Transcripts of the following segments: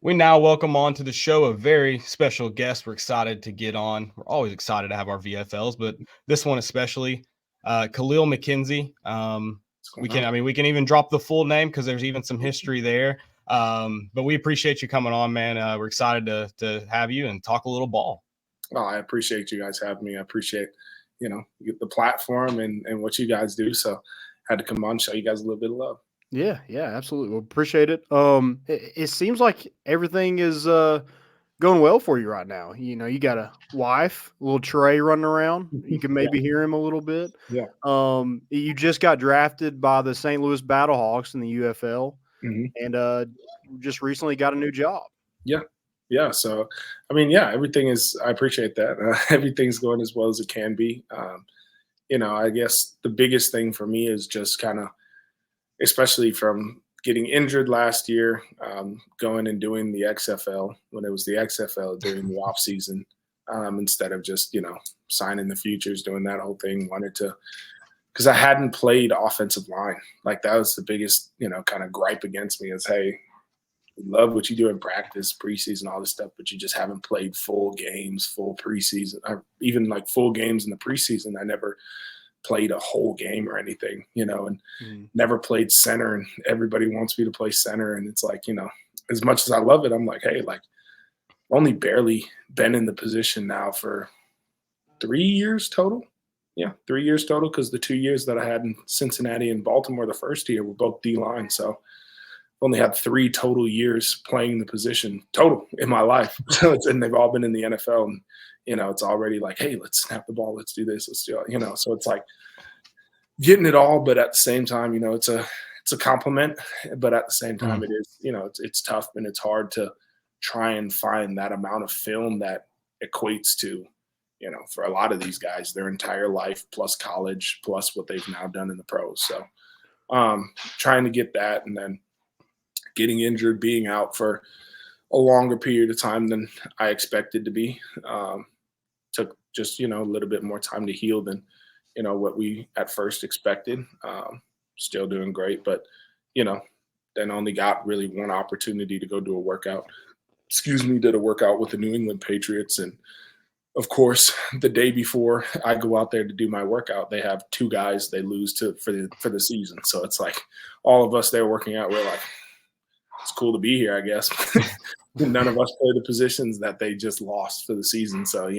We now welcome on to the show a very special guest we're excited to get on. We're always excited to have our VFLs, but this one especially, Kahlil McKenzie. What's We going can, on? I mean, we can even drop the full name because there's even some history there. But we appreciate you coming on, man. We're excited to have you and talk a little ball. Well, I appreciate you guys having me. I appreciate, the platform and what you guys do. So I had to come on, show you guys a little bit of love. Yeah, absolutely. Well, appreciate it. It seems like everything is going well for you right now. You know, you got a wife, little Trey running around. You can Yeah. maybe hear him a little bit. Yeah. You just got drafted by the St. Louis Battlehawks in the UFL, hmm and just recently got a new job. Yeah. Yeah. So, everything is, I appreciate that. Everything's going as well as it can be. I guess the biggest thing for me is just kind of, especially from getting injured last year, going and doing the XFL when it was the XFL during the off season, instead of just signing the futures, doing that whole thing. Wanted to, because I hadn't played offensive line. Like that was the biggest kind of gripe against me is, hey, we love what you do in practice, preseason, all this stuff, but you just haven't played full games, full preseason, or even like full games in the preseason. I never played a whole game or anything, and never played center, and everybody wants me to play center. And it's like, as much as I love it, I'm like, hey, like only barely been in the position now for 3 years total. Yeah, 3 years total, because the 2 years that I had in Cincinnati and Baltimore the first year were both D-line. So only had 3 total years playing the position total in my life. So and they've all been in the NFL. And, it's already like, hey, let's snap the ball. Let's do this. Let's do it. So it's like getting it all. But at the same time, it's a compliment. But at the same time, it is, it's tough and it's hard to try and find that amount of film that equates to, for a lot of these guys, their entire life plus college plus what they've now done in the pros. So trying to get that, and then getting injured, being out for a longer period of time than I expected to be. Took just, a little bit more time to heal than, what we at first expected. Still doing great, but, then only got really one opportunity to go do a workout. Did a workout with the New England Patriots. And of course, the day before I go out there to do my workout, they have 2 guys they lose to for the season. So it's like all of us there working out, we're like, it's cool to be here, I guess. None of us play the positions that they just lost for the season. So,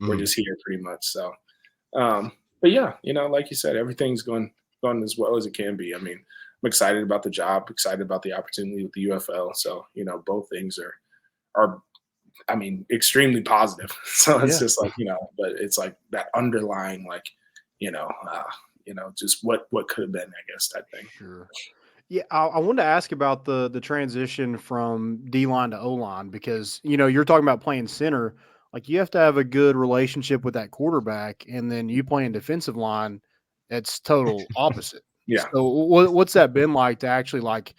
we're just here pretty much. So, but yeah, like you said, everything's going as well as it can be. I mean, I'm excited about the job, excited about the opportunity with the UFL. So, both things are extremely positive. So it's just like, but it's like that underlying, like, just what could have been, I guess, type thing. Sure. Yeah, I wanted to ask about the transition from D line to O line because you're talking about playing center. Like you have to have a good relationship with that quarterback, and then you playing defensive line, it's total opposite. Yeah. So what's that been like to actually like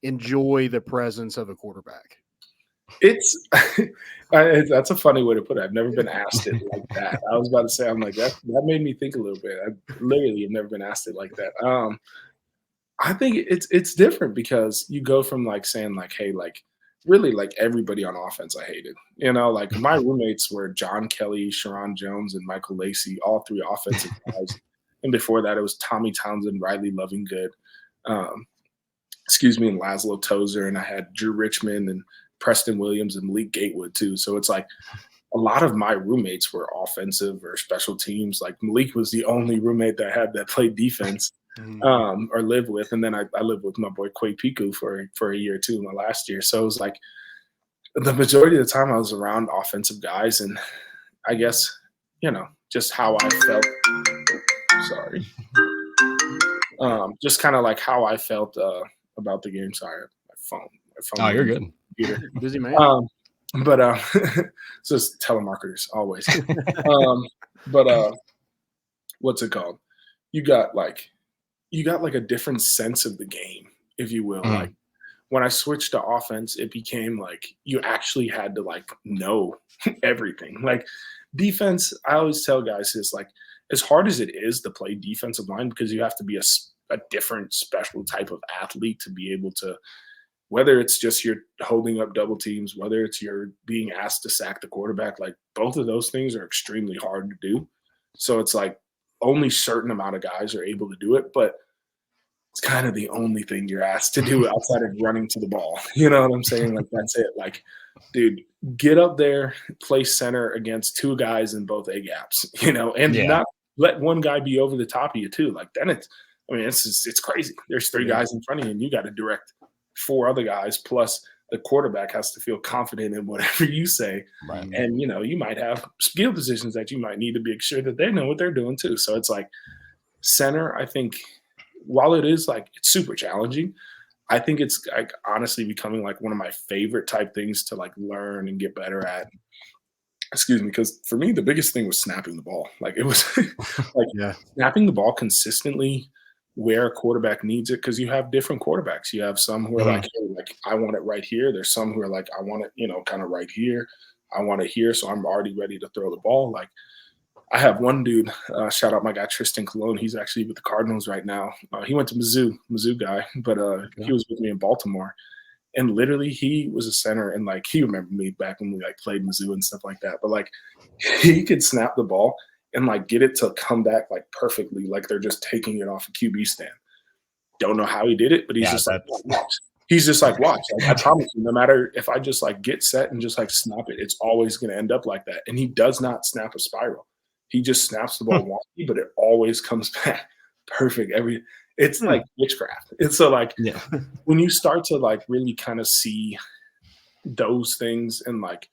enjoy the presence of a quarterback? It's that's a funny way to put it. I've never been asked it like that. I was about to say, I'm like that made me think a little bit. I literally have never been asked it like that. I think it's different because you go from like saying like, hey, like really like everybody on offense I hated. Like my roommates were John Kelly, Sharon Jones, and Michael Lacey, all 3 offensive guys. And before that, it was Tommy Townsend, Riley Lovingood, and Laszlo Tozer, and I had Drew Richmond and Preston Williams and Malik Gatewood too. So it's like a lot of my roommates were offensive or special teams. Like Malik was the only roommate that I had that played defense. Or live with, and then I lived with my boy Quay Piku for a year or two my last year. So it was like the majority of the time I was around offensive guys, and I guess just how I felt. Sorry, just kind of like how I felt about the game. Sorry, my phone. Oh, you're good. Computer. Busy man. But so it's telemarketers always. But what's it called? You got like a different sense of the game, if you will. Like when I switched to offense, it became like you actually had to like know everything. Like defense, I always tell guys is like as hard as it is to play defensive line because you have to be a different special type of athlete to be able to whether it's just you're holding up double teams, whether it's you're being asked to sack the quarterback, like both of those things are extremely hard to do. So it's like only certain amount of guys are able to do it, but it's kind of the only thing you're asked to do outside of running to the ball. You know what I'm saying? Like, that's it. Like, dude, get up there, play center against two guys in both A gaps, you know, and not let one guy be over the top of you too. Like, then it's crazy. There's three guys in front of you, and you got to direct four other guys, plus the quarterback has to feel confident in whatever you say. Right. And, you know, you might have skill positions that you might need to be sure that they know what they're doing too. So it's like center, I think, while it is like it's super challenging, I think it's like honestly becoming like one of my favorite type things to like learn and get better at. Excuse me, because for me the biggest thing was snapping the ball. Like it was like snapping the ball consistently where a quarterback needs it, because you have different quarterbacks. You have some who are like, hey, like I want it right here. There's some who are like, I want it, you know, kind of right here. I want it here, so I'm already ready to throw the ball. Like I have one dude, shout out my guy Tristan Colon. He's actually with the Cardinals right now. He went to Mizzou guy, but he was with me in Baltimore. And literally he was a center, and like he remembered me back when we like played Mizzou and stuff like that. But like he could snap the ball and like get it to come back like perfectly, like they're just taking it off a QB stand. Don't know how he did it, but he's just like, watch. He's just like, watch. Like, I promise you, no matter if I just like get set and just like snap it, it's always going to end up like that. And he does not snap a spiral. He just snaps the ball wonky, but it always comes back perfect. It's like witchcraft. It's so like when you start to like really kind of see those things and like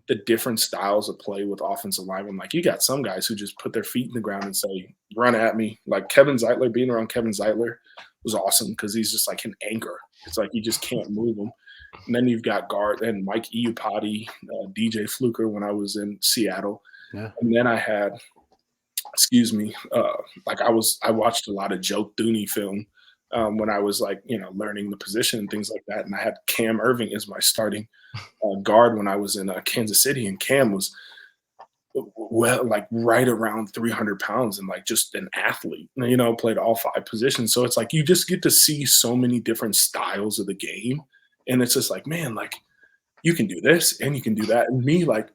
the different styles of play with offensive linemen, like you got some guys who just put their feet in the ground and say, run at me. Like Kevin Zeitler, being around Kevin Zeitler was awesome because he's just like an anchor. It's like you just can't move him. And then you've got guard and Mike Iupati, DJ Fluker when I was in Seattle. Yeah. And then I had, like I watched a lot of Joe Thuney film when I was like, you know, learning the position and things like that. And I had Cam Irving as my starting guard when I was in Kansas City. And Cam was like right around 300 pounds and like just an athlete, you know, played all five positions. So it's like you just get to see so many different styles of the game. And it's just like, man, like you can do this and you can do that. And me, like,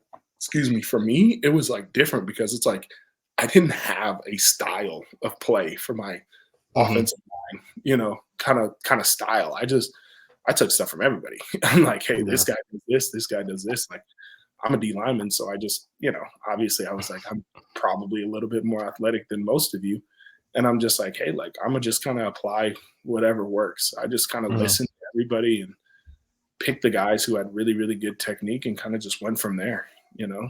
for me, it was like different because it's like I didn't have a style of play for my offensive line, you know, kind of style. I took stuff from everybody. I'm like, hey, this guy does this guy does this. Like, I'm a D lineman, so I just, you know, obviously I was like, I'm probably a little bit more athletic than most of you. And I'm just like, hey, like, I'm going to just kind of apply whatever works. I just kind of listened to everybody and picked the guys who had really, really good technique and kind of just went from there, you know.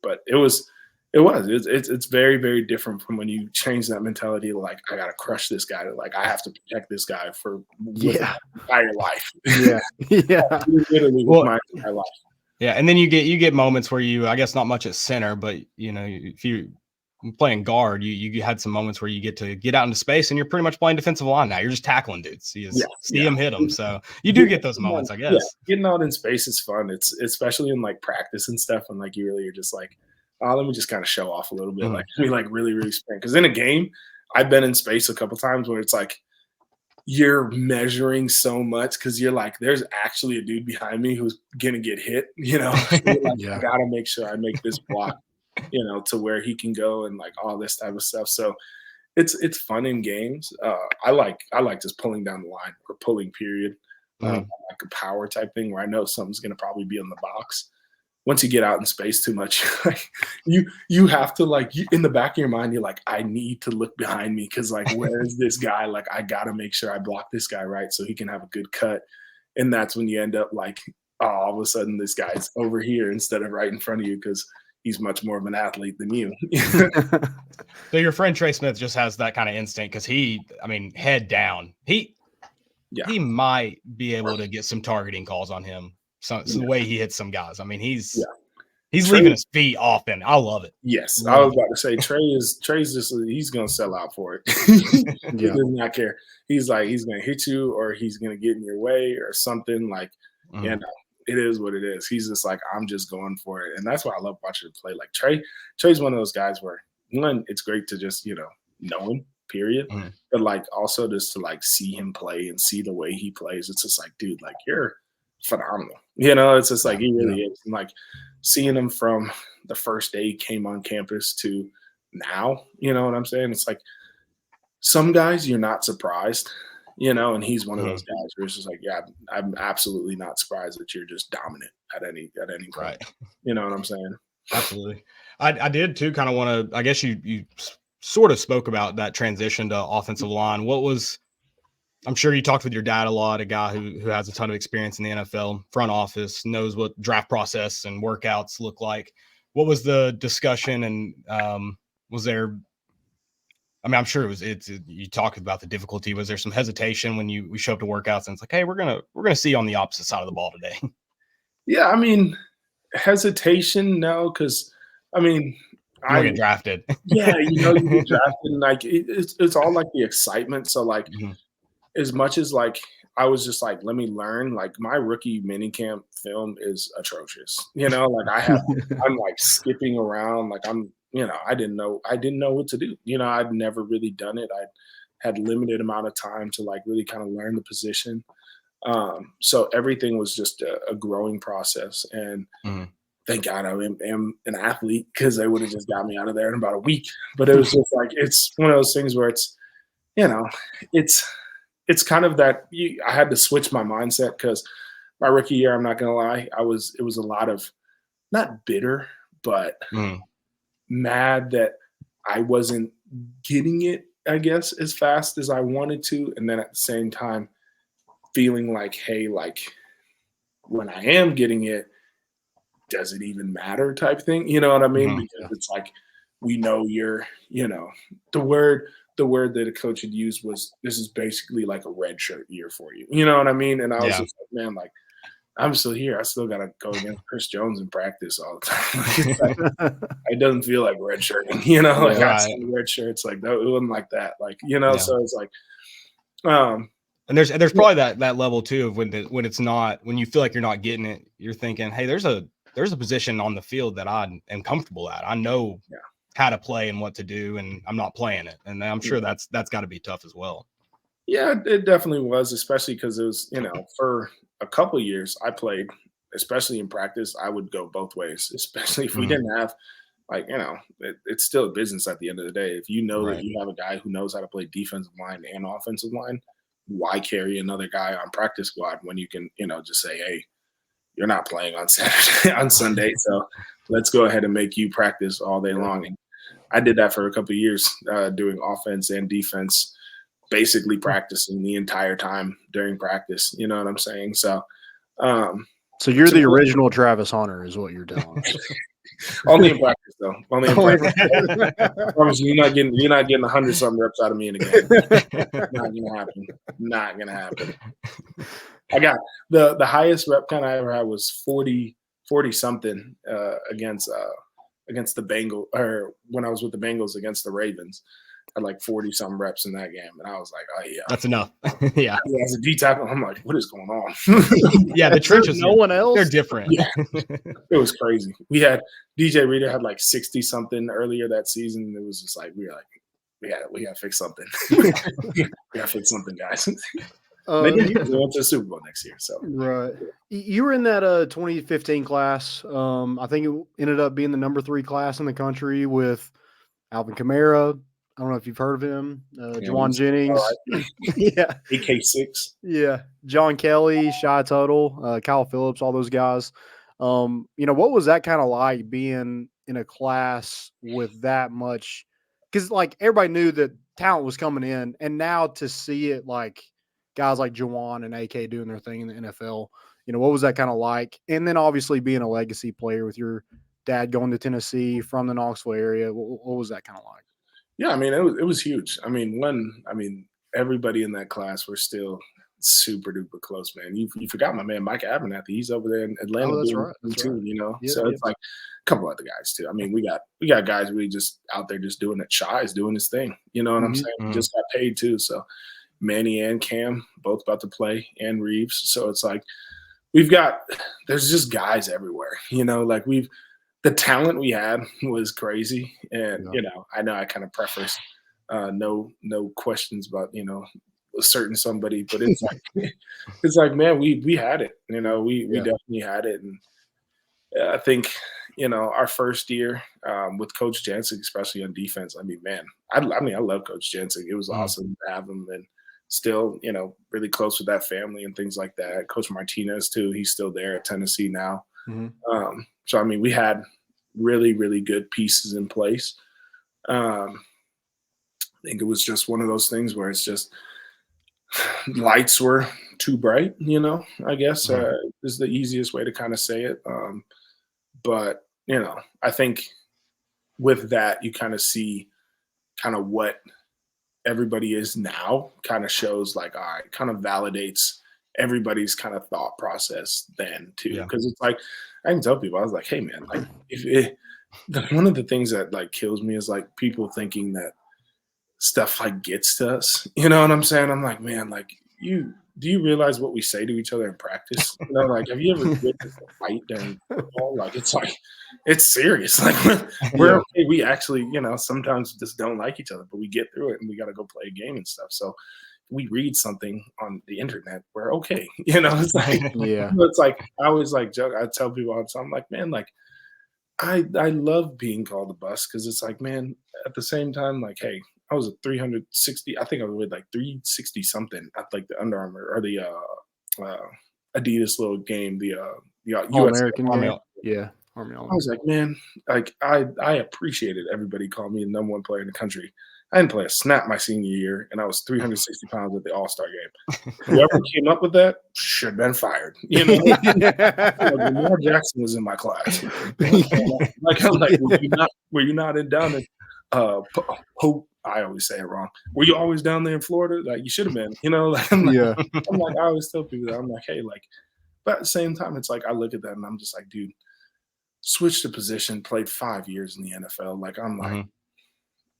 But it's very, very different from when you change that mentality to like, I got to crush this guy, to like, I have to protect this guy for my entire life. Literally with my entire life. Yeah, and then you get moments where you, I guess not much at center, but you know, if you're playing guard, you had some moments where you get to get out into space and you're pretty much playing defensive line now. You're just tackling dudes. You just see them hit them. So you do get those moments, I guess. Yeah. Getting out in space is fun. It's especially in like practice and stuff, and like you really are just like, oh, let me just kind of show off a little bit. Like we like really, really sprint. Because in a game, I've been in space a couple times where it's like you're measuring so much because you're like, there's actually a dude behind me who's gonna get hit, you know. Like, I gotta make sure I make this block, you know, to where he can go and like all this type of stuff. So it's fun in games. I like just pulling down the line or pulling period, like a power type thing where I know something's gonna probably be in the box. Once you get out in space too much, like you have to like in the back of your mind, you're like, I need to look behind me because like where is this guy? Like I gotta make sure I block this guy right so he can have a good cut. And that's when you end up like, oh, all of a sudden this guy's over here instead of right in front of you because he's much more of an athlete than you. So your friend Trey Smith just has that kind of instinct because head down. He might be able to get some targeting calls on him. So the way he hits some guys. I mean, he's leaving his feet off, and I love it. Yes, I was about to say Trey's just he's gonna sell out for it. He does not care. He's like he's gonna hit you or he's gonna get in your way or something. Like, you know, it is what it is. He's just like, I'm just going for it, and that's why I love watching him play. Like Trey's one of those guys where one, it's great to just know him period. But like also just to like see him play and see the way he plays, it's just like, dude, like you're phenomenal. You know, it's just like he really is. And like seeing him from the first day he came on campus to now, you know what I'm saying? It's like some guys you're not surprised, you know, and he's one of those guys where it's just like, yeah, I'm absolutely not surprised that you're just dominant at any point. Right. You know what I'm saying? Absolutely. I did too kind of want to, I guess you sort of spoke about that transition to offensive line. I'm sure you talked with your dad a lot, a guy who has a ton of experience in the NFL front office, knows what draft process and workouts look like. What was the discussion, and was there, I mean, I'm sure you talked about the difficulty. Was there some hesitation when we show up to workouts and it's like, hey, we're gonna see you on the opposite side of the ball today? Yeah, I mean, hesitation, no, because I mean, I get drafted. Yeah, you know, you get drafted, and like it's all like the excitement. So like, as much as like I was just like, let me learn. Like my rookie minicamp film is atrocious. You know, like I'm like skipping around, like I didn't know what to do. You know, I'd never really done it. I had limited amount of time to like really kind of learn the position. So everything was just a growing process, and thank God I am an athlete, because they would have just got me out of there in about a week. But it was just like, it's one of those things where it's, you know, it's kind of that I had to switch my mindset, because my rookie year, I'm not going to lie, it was a lot of not bitter, but mad that I wasn't getting it, I guess, as fast as I wanted to. And then at the same time, feeling like, hey, like when I am getting it, does it even matter type thing? You know what I mean? Because it's like, we know you're, you know, the word that a coach had used was, this is basically like a red shirt year for you. You know what I mean? And I was just like, man, like I'm still here. I still got to go against Chris Jones in practice all the time. It doesn't feel like red shirt, you know, like I saw red shirts, like no, it wasn't like that. Like, you know, so it's like, and there's probably that level too of when it's not, when you feel like you're not getting it, you're thinking, hey, there's a position on the field that I am comfortable at. I know how to play and what to do, and I'm not playing it. And I'm sure that's got to be tough as well. Yeah, it definitely was, especially because it was, you know, for a couple of years I played, especially in practice, I would go both ways, especially if we didn't have, like, you know, it's still a business at the end of the day. If you know that you have a guy who knows how to play defensive line and offensive line, why carry another guy on practice squad when you can, you know, just say, hey, you're not playing on Saturday, on Sunday, so let's go ahead and make you practice all day long. And I did that for a couple of years, doing offense and defense, basically practicing the entire time during practice. You know what I'm saying? So, so you're the original Travis Hunter, is what you're telling us. Only in practice, though. Only in practice. I promise you, you're not getting 100-something reps out of me in a game. Not gonna happen. I got the highest rep count I ever had was 40 something against the Bengals, or when I was with the Bengals against the Ravens. I had like 40 some reps in that game, and I was like, oh yeah, that's enough. Yeah, as a D tackle, I'm like, what is going on? Yeah, the trenches, no one else, they're different. Yeah, it was crazy. We had DJ Reader had like 60 something earlier that season, and it was just like we gotta fix something. We gotta fix something, guys. They went to the Super Bowl next year. So right, you were in that 2015 class. I think it ended up being the number 3 class in the country with Alvin Kamara. I don't know if you've heard of him. Juwan Jennings. Right. Yeah. AK6. Yeah. John Kelly, Shy Tuttle, Kyle Phillips, all those guys. You know, what was that kind of like being in a class with that much? Because like everybody knew that talent was coming in, and now to see it like guys like Juwan and AK doing their thing in the NFL, you know, what was that kind of like? And then obviously being a legacy player with your dad going to Tennessee from the Knoxville area, what was that kind of like? Yeah, I mean, it was huge. I mean, everybody in that class were still super duper close, man. You forgot my man Mike Abernathy. He's over there in Atlanta. Oh, that's right. Too, you know. Yeah, so it's like a couple other guys too. I mean, we got guys really just out there just doing it. Shy's doing his thing. You know what I'm saying? He just got paid too. So Manny and Cam both about to play, and Reeves. So it's like there's just guys everywhere. You know, like the talent we had was crazy. And, you know I kind of prefaced no questions about, a certain somebody, but it's like, it's like, man, we had it, we definitely had it. And I think, our first year with Coach Jansick, especially on defense, I mean, man, I love Coach Jansick. It was awesome to have him, and still, really close with that family and things like that. Coach Martinez too, he's still there at Tennessee now. So, I mean, we had really, really good pieces in place. I think it was just one of those things where it's just lights were too bright, I guess is the easiest way to kind of say it. But, I think with that, you kind of see kind of what everybody is now, kind of shows like, all right, kind of validates everybody's kind of thought process then too. Because it's like, I can tell people, I was like, hey man, like one of the things that like kills me is like people thinking that stuff like gets to us. You know what I'm saying? I'm like, man, like do you realize what we say to each other in practice? Like, have you ever witnessed a fight during football? Like, it's serious. Like, we're okay. We actually, sometimes just don't like each other, but we get through it and we got to go play a game and stuff. So we read something on the internet, we're okay. It's like, it's like, I always like joke. I tell people all the time, I'm like, man, like, I love being called a bust because it's like, man, at the same time, like, hey, I was at 360. I think I was like 360 something at like the Under Armour or the Adidas little game, the US All-American game. Yeah. Army I was like, man, like I appreciated everybody calling me the number one player in the country. I didn't play a snap my senior year, and I was 360 pounds at the All-Star game. Whoever came up with that should have been fired. Lamar Jackson was in my class. Like, I'm like, were you not down in Hope? I always say it wrong. Were you always down there in Florida? Like, you should have been. Like, I'm like, I always tell people that. I'm like, hey, like, but at the same time, it's like I look at that and I'm just like, dude, switched the position, played 5 years in the NFL. Like, I'm like,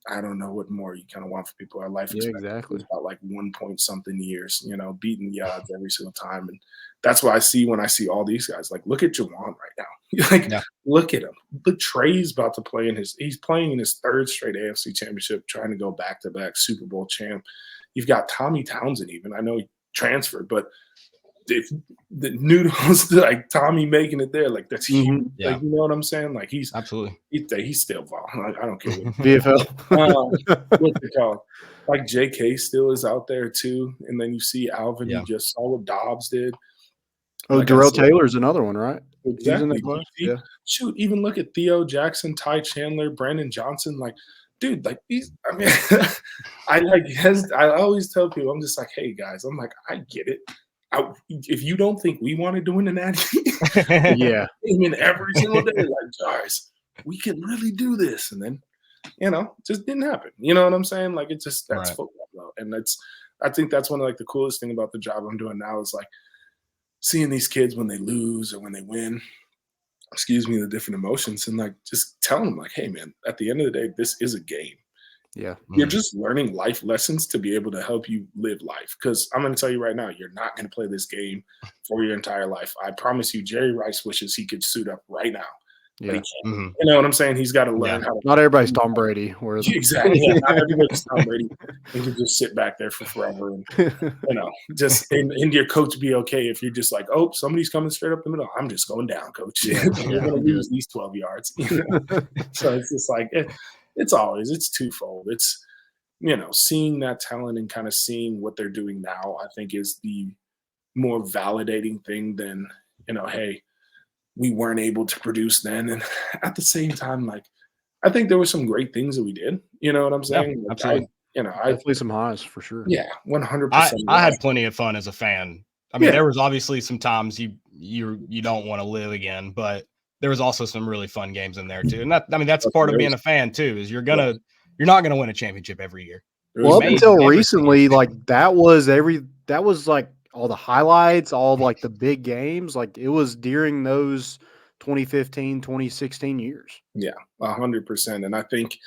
I don't know what more you kind of want for people. Our life expectancy is about like 1 point something years, beating the odds every single time. And that's what I see when I see all these guys. Like, look at Jawan right now. Like, look at him. But Trey's about to play he's playing in his third straight AFC championship, trying to go back-to-back Super Bowl champ. You've got Tommy Townsend even. I know he transferred, but if the noodles like Tommy making it there, like that's huge. Like, you know what I'm saying? Like, he's absolutely he's still balling. Like, I don't care what VFL. what's it called? Like JK still is out there too, and then you see Alvin. You just saw what Dobbs did. Oh, like Darrell Taylor's another one, right? Exactly. He's in that class. Yeah. Shoot, even look at Theo Jackson, Ty Chandler, Brandon Johnson. Like, dude, like these. I mean, I always tell people, I'm just like, hey guys, I'm like, I get it. If you don't think we wanted to win the Natty, I mean, every single day, like, guys, we can really do this, and then, just didn't happen. You know what I'm saying? Like, it's just that's football, though. And I think that's one of like the coolest thing about the job I'm doing now is like seeing these kids when they lose or when they win. The different emotions, and like just telling them like, hey, man, at the end of the day, this is a game. Yeah. You're just learning life lessons to be able to help you live life. Because I'm going to tell you right now, you're not going to play this game for your entire life. I promise you, Jerry Rice wishes he could suit up right now. Yeah. You know what I'm saying? He's got to learn how to. Not everybody's Tom Brady. Exactly. Yeah, not everybody's Tom Brady. You can just sit back there for forever and, just and your coach be okay if you're just like, oh, somebody's coming straight up the middle. I'm just going down, coach. You're going to lose these 12 yards. So it's just like it's twofold. It's, seeing that talent and kind of seeing what they're doing now, I think is the more validating thing than, hey, we weren't able to produce then. And at the same time, like, I think there were some great things that we did. You know what I'm saying? Yeah, absolutely. Definitely some highs for sure. Yeah, 100%. I had plenty of fun as a fan. I mean, there was obviously some times you don't want to live again, but there was also some really fun games in there too. And that's part of being a fan too, is you're not gonna win a championship every year. Well, up until recently, like that was like all the highlights, all of like the big games. Like it was during those 2015, 2016 years. Yeah, 100%. And I think,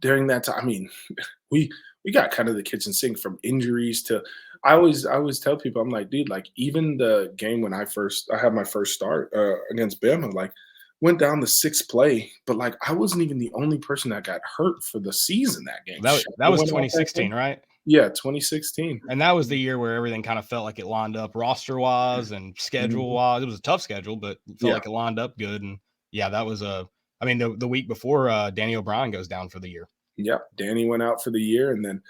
during that time, I mean, we got kind of the kitchen sink from injuries to. I always tell people, I'm like, dude, like even the game when I had my first start against Bama, like went down the 6th play, but like I wasn't even the only person that got hurt for the season that game. That was 2016, right? Yeah, 2016. And that was the year where everything kind of felt like it lined up roster-wise and schedule-wise. It was a tough schedule, but it felt like it lined up good. And yeah, that was I mean, the week before Danny O'Brien goes down for the year. Yep, Danny went out for the year, and then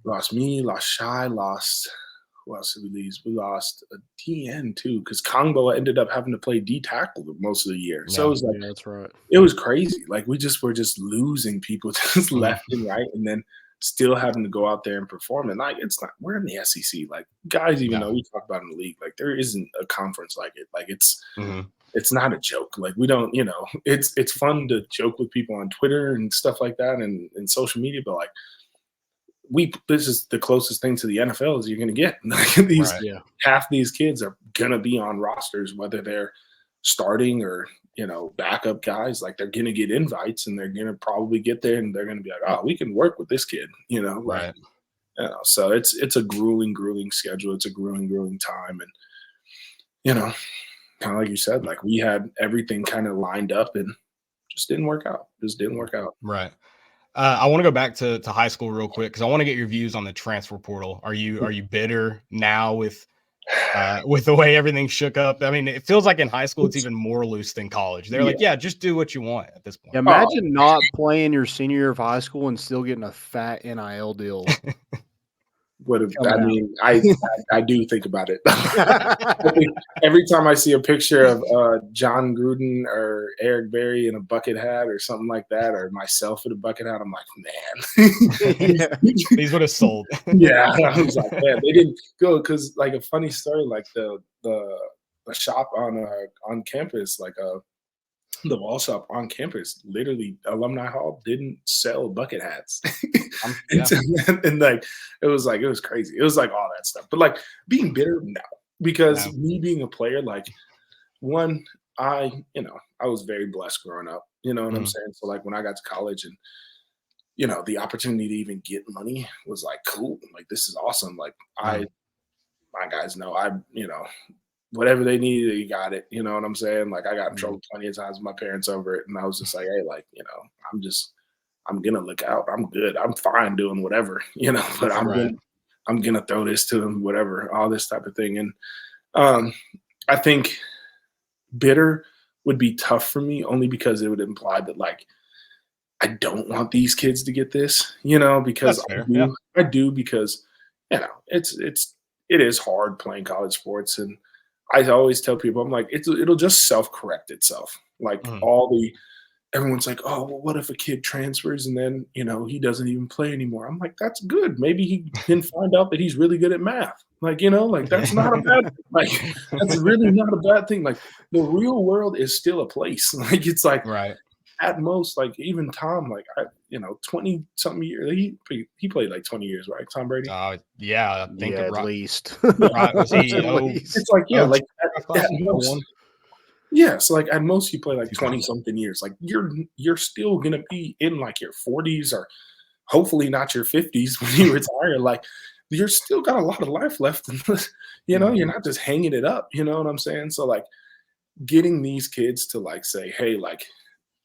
lost me, lost Shy, lost who else did we lose? We lost a DN too, because Kongbo ended up having to play D tackle most of the year. So it was like, that's right. It was crazy. Like we were just losing people just left and right, and then still having to go out there and perform. And like, it's not, we're in the SEC. Like guys, even though we talk about in the league, like there isn't a conference like it. Like it's not a joke. Like we don't, it's fun to joke with people on Twitter and stuff like that and social media, but like this is the closest thing to the NFL as you're gonna get. Like half these kids are gonna be on rosters, whether they're starting or backup guys. Like they're gonna get invites and they're gonna probably get there and they're gonna be like, oh, we can work with this kid, right. So it's a grueling schedule. It's a grueling time. And kind of like you said, like we had everything kind of lined up and just didn't work out. Right. I want to go back to high school real quick because I want to get your views on the transfer portal. Are you bitter now with the way everything shook up? I mean, it feels like in high school it's even more loose than college. They're like, yeah, just do what you want at this point. Imagine not playing your senior year of high school and still getting a fat NIL deal. I do think about it. I think every time I see a picture of John Gruden or Eric Berry in a bucket hat or something like that, or myself in a bucket hat, I'm like, man, these would have sold. Yeah, I was like, man, they didn't go because like a funny story, like the shop on campus, like the Vols shop on campus, literally Alumni Hall didn't sell bucket hats. And like it was crazy. It was like all that stuff. But like being bitter, no. Because me being a player, like one, I was very blessed growing up. You know what I'm saying? So like when I got to college and the opportunity to even get money was like cool. Like this is awesome. Like my guys know whatever they needed, you got it. You know what I'm saying? Like I got in trouble plenty of times with my parents over it. And I was just like, hey, like, I'm going to look out. I'm good. I'm fine doing whatever, but I'm going to throw this to them, whatever, all this type of thing. And I think bitter would be tough for me only because it would imply that like, I don't want these kids to get this, because I do because, it is hard playing college sports. And I always tell people, I'm like, it'll just self-correct itself. Like everyone's like, oh, well, what if a kid transfers and then, he doesn't even play anymore? I'm like, that's good. Maybe he can find out that he's really good at math. Like, like that's not a bad thing. Like, that's really not a bad thing. Like the real world is still a place. Like, it's like, at most, like even Tom, like 20 something years, he played like 20 years, right? Tom Brady. Yeah, I think at least. Was he, it's like like at most. Yeah, so like at most you play like 20 something years. Like you're still gonna be in like your 40s or hopefully not your 50s when you retire. Like you're still got a lot of life left. You're not just hanging it up. You know what I'm saying? So like getting these kids to like say, hey, like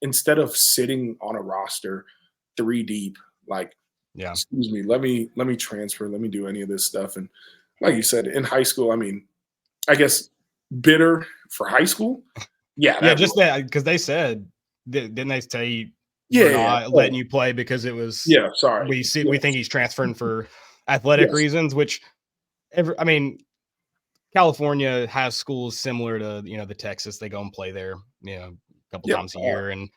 instead of sitting on a roster 3 deep, like, excuse me, let me transfer, let me do any of this stuff. And like you said, in high school, I mean, I guess bitter for high school. Yeah. Just that, because they said, didn't they say, not letting you play because it was, we think he's transferring for athletic reasons, which California has schools similar to, the Texas, they go and play there, a couple times a year. And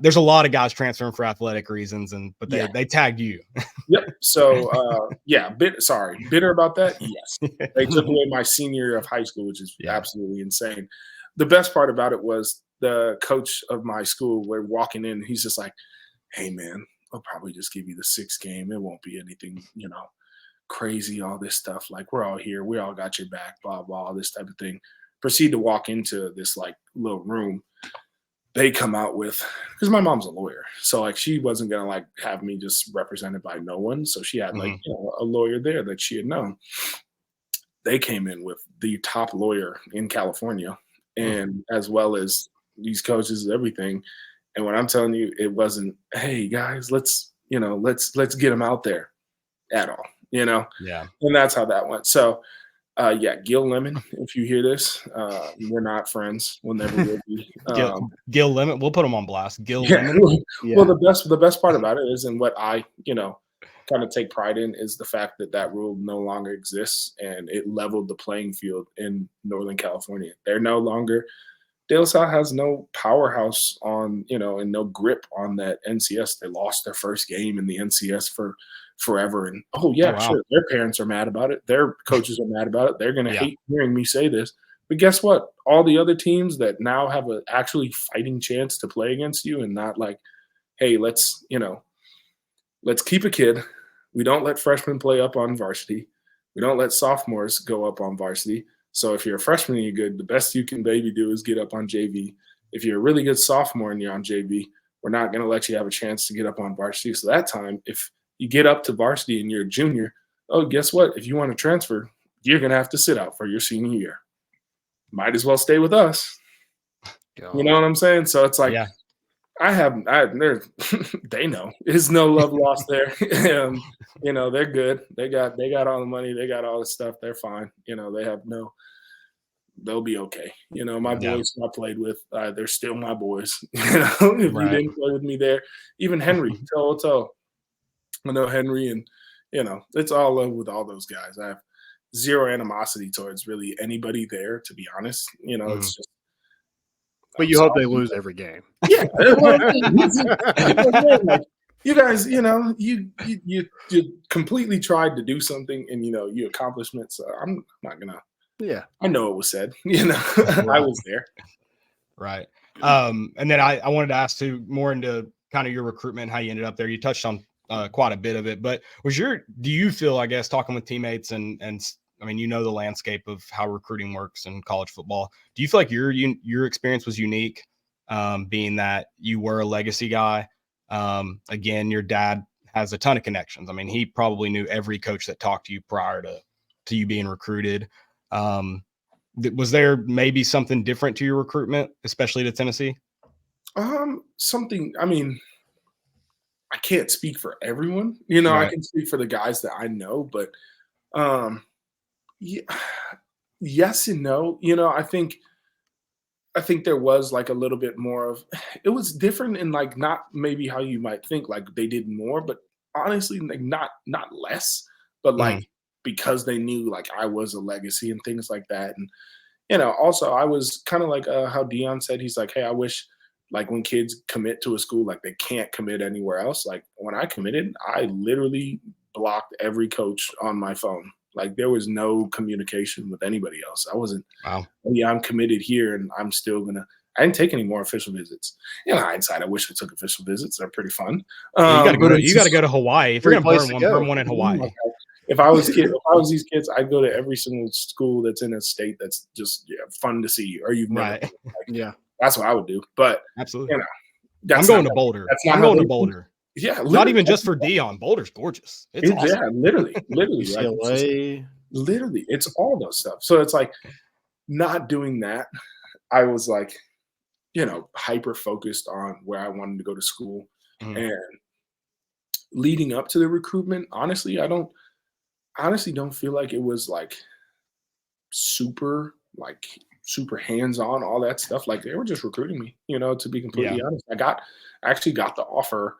there's a lot of guys transferring for athletic reasons, but they tagged you. Yep. So bitter about that. Yes, they took away my senior year of high school, which is absolutely insane. The best part about it was the coach of my school. We're walking in, he's just like, "Hey, man, I'll probably just give you the 6th game. It won't be anything, crazy. All this stuff. Like we're all here. We all got your back. Blah blah. All this type of thing." Proceed to walk into this like little room. They come out with, because my mom's a lawyer, so like she wasn't gonna like have me just represented by no one, so she had like a lawyer there that she had known. They came in with the top lawyer in California, and as well as these coaches, everything. And when I'm telling you, it wasn't, hey guys, let's get them out there at all, Yeah. And that's how that went. So Gil Lemon, if you hear this, we're not friends. We'll never will be. Gil Lemon, we'll put him on blast. Gil Yeah. Lemon. Well, the best part about it is, and what I, kind of take pride in, is the fact that rule no longer exists, and it leveled the playing field in Northern California. They're no longer, De La Salle has no powerhouse on, and no grip on that NCS. They lost their first game in the NCS for forever. And sure, their parents are mad about it. Their coaches are mad about it. They're going to hate hearing me say this. But guess what? All the other teams that now have an actually fighting chance to play against you, and not like, hey, let's keep a kid. We don't let freshmen play up on varsity. We don't let sophomores go up on varsity. So if you're a freshman and you're good, the best you can maybe do is get up on JV. If you're a really good sophomore and you're on JV, we're not going to let you have a chance to get up on varsity. So that time, if you get up to varsity and you're a junior, guess what? If you want to transfer, you're going to have to sit out for your senior year. Might as well stay with us. God. You know what I'm saying? So it's like, they know there's no love lost there. They're good. They got all the money. They got all the stuff. They're fine. They'll be okay. My boys I played with, they're still my boys. If you didn't play with me there, even Henry, toe. I know Henry, and it's all love with all those guys. I have zero animosity towards really anybody there, to be honest. It's just. But you hope they lose every game. Yeah, you guys, you completely tried to do something, and you accomplished it. So I'm not gonna. Yeah, I know it was said. I was there. Right. And then I wanted to ask too, more into kind of your recruitment, how you ended up there. You touched on quite a bit of it, but do you feel, I guess, talking with teammates and I mean, the landscape of how recruiting works in college football, do you feel like your experience was unique, being that you were a legacy guy? Again, your dad has a ton of connections. I mean, he probably knew every coach that talked to you prior to you being recruited. Was there maybe something different to your recruitment, especially to Tennessee? Something, I mean, I can't speak for everyone, right. I can speak for the guys that I know, but, yes and no. I think there was like a little bit more of, it was different in like, not maybe how you might think, like they did more, but honestly, like not less, but like, because they knew like I was a legacy and things like that. And, also I was kind of like how Dion said, he's like, hey, I wish like when kids commit to a school, like they can't commit anywhere else. Like when I committed, I literally blocked every coach on my phone. Like there was no communication with anybody else. I wasn't, I'm committed here and I'm still going to, I didn't take any more official visits. In hindsight, I wish I took official visits. They're pretty fun. You got to go to Hawaii. If you're going to burn one in Hawaii. If I was these kids, I'd go to every single school that's in a state that's just fun to see, or you've never. Right. That's what I would do. But absolutely, I'm going to Boulder. I'm going to Boulder. Yeah, not even just for Dion. Boulder's gorgeous. It's awesome. Yeah, literally, UCLA. Literally, it's all those stuff. So it's like not doing that. I was like, hyper focused on where I wanted to go to school, and leading up to the recruitment. Honestly, I don't feel like it was like super hands-on, all that stuff. Like they were just recruiting me, to be completely honest. I actually got the offer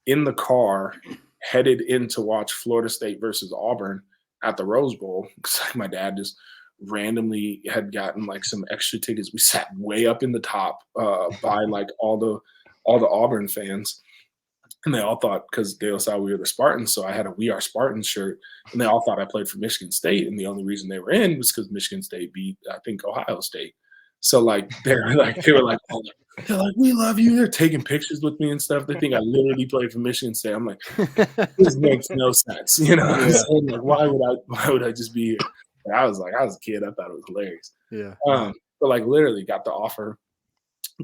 in the car headed in to watch Florida State versus Auburn at the Rose Bowl, because my dad just randomly had gotten like some extra tickets. We sat way up in the top by like all the Auburn fans. And they all thought, because they all saw we were the Spartans, so I had a "We Are Spartans" shirt, and they all thought I played for Michigan State, and the only reason they were in was because Michigan State beat, I think, Ohio State. So like they were like, "We love you." They're taking pictures with me and stuff. They think I literally played for Michigan State. I'm like, this makes no sense, What I'm saying? Like, why would I just be here? And I was a kid. I thought it was hilarious. Yeah. But like literally got the offer.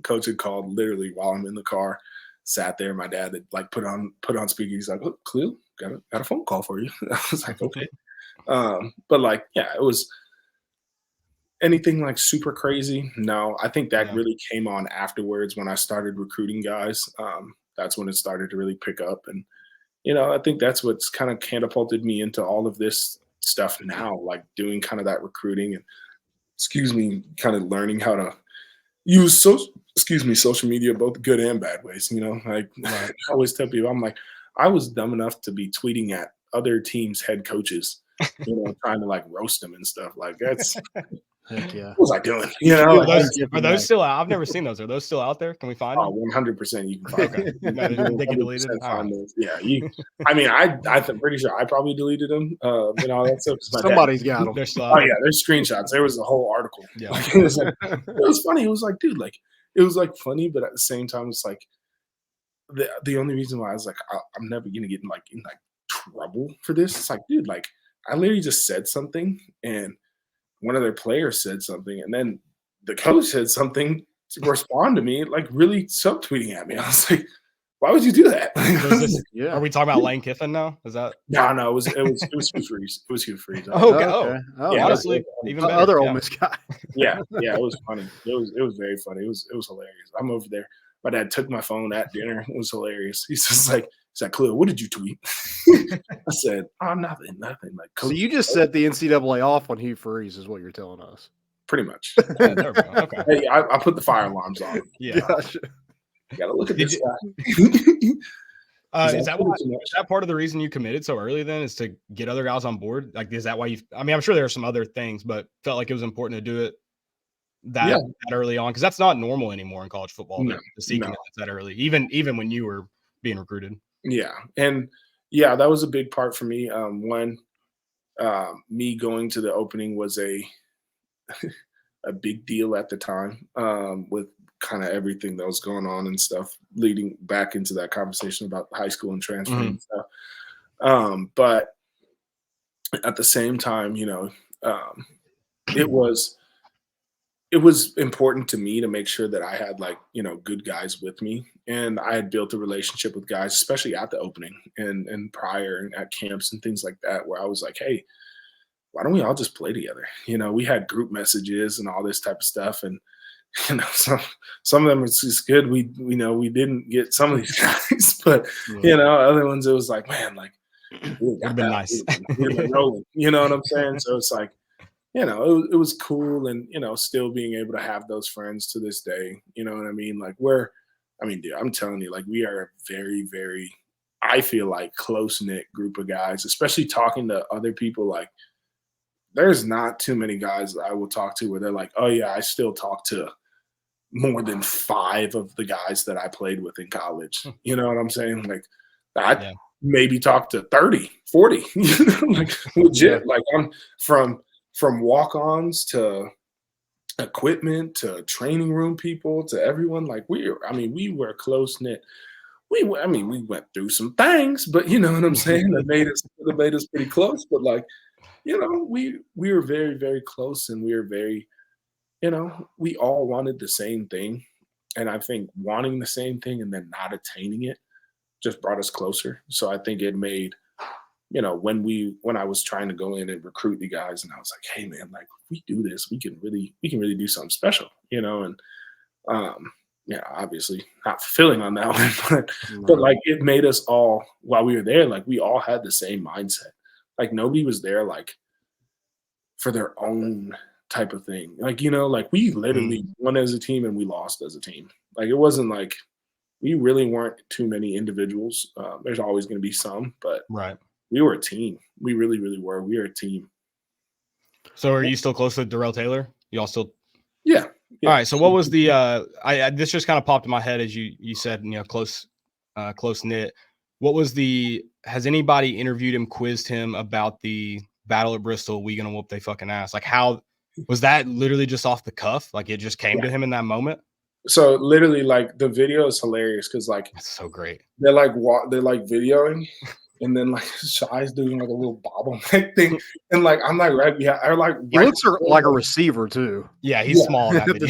Coach had called literally while I'm in the car. Sat there. My dad had like put on speaker. He's like, "Look, Kahlil, got a phone call for you." I was like, "Okay," but like, yeah, it was. anything like super crazy. No, I think that really came on afterwards when I started recruiting guys. That's when it started to really pick up. And, I think that's what's kind of catapulted me into all of this stuff now, like doing kind of that recruiting and, kind of learning how to use social media, both good and bad ways. Like I always tell people, I'm like, I was dumb enough to be tweeting at other teams' head coaches, trying to like roast them and stuff. Like that's Heck yeah. what was I doing? Are those still out? I've never seen those. Are those still out there? Can we find them? 100% you can find them. They get deleted. Right. Yeah, I'm pretty sure I probably deleted them. All that stuff. Somebody's got them. There's screenshots. There was a whole article. Yeah, it was funny. It was like, dude, like it was like funny, but at the same time, it's like the only reason why I was like, I'm never gonna get in trouble for this. It's like, dude, like I literally just said something and one of their players said something, and then the coach said something to respond to me, like really subtweeting at me. I was like, "Why would you do that?" Are we talking about Lane Kiffin now? Is that no? It was Hugh Freeze. It was Hugh Freeze. Okay. Yeah, honestly, even better. Other Ole Miss guy. yeah, it was funny. It was very funny. It was hilarious. I'm over there. My dad took my phone at dinner. It was hilarious. He's just like, Kahlil, what did you tweet? I said, nothing. Like, so you just set the NCAA off on Hugh Freeze, is what you're telling us. Pretty much. There we go. Okay. Hey, I put the fire alarms on. Yeah. Gotcha. You gotta look at this guy. Is that part of the reason you committed so early then, is to get other guys on board? Like, is that why I'm sure there are some other things, but felt like it was important to do it that early on? Because that's not normal anymore in college football, to see commits that early, even when you were being recruited. Yeah. And that was a big part for me. When me going to the opening was a big deal at the time, with kind of everything that was going on and stuff leading back into that conversation about high school and transferring and stuff. But at the same time, it was important to me to make sure that I had good guys with me, and I had built a relationship with guys, especially at the opening and prior and at camps and things like that, where I was like, hey, why don't we all just play together? We had group messages and all this type of stuff. And, some of them it's just good. We didn't get some of these guys, but other ones, it was like, man, like, would have been nice. Rolling, you know what I'm saying? So it's like, it was cool, and still being able to have those friends to this day. You know what I mean? Like dude, I'm telling you, like we are a very, very, I feel like, close knit group of guys. Especially talking to other people, like there's not too many guys that I will talk to where they're like, oh yeah, I still talk to more than 5 of the guys that I played with in college. You know what I'm saying? Like I maybe talk to 30, 40. Like legit. Like I'm from walk-ons to equipment to training room people to everyone. Like we were close knit. We went through some things, but you know what I'm saying? That made us pretty close. But like, we were very, very close, and we were very, we all wanted the same thing. And I think wanting the same thing and then not attaining it just brought us closer. So I think it made, when I was trying to go in and recruit the guys, and I was like, hey man, like if we do this, we can really do something special, and obviously not fulfilling on that one, but like it made us all, while we were there, like we all had the same mindset. Like nobody was there like for their own type of thing. Like, like we literally won as a team and we lost as a team. Like it wasn't like we really weren't too many individuals. There's always going to be some, but we were a team. We really, really were. We were a team. So are you still close to Darrell Taylor? You all still? Yeah. All right. So what was the this just kind of popped in my head as you said, close knit. What was has anybody interviewed him, quizzed him about the battle at Bristol? We gonna whoop they fucking ass? Like, how was that? Literally just off the cuff? Like it just came to him in that moment? So literally, like the video is hilarious because like that's so great. They're like videoing, and then like Shy's doing like a little bobblehead thing, and like I'm like he looks like a receiver too. Yeah, he's small in that video.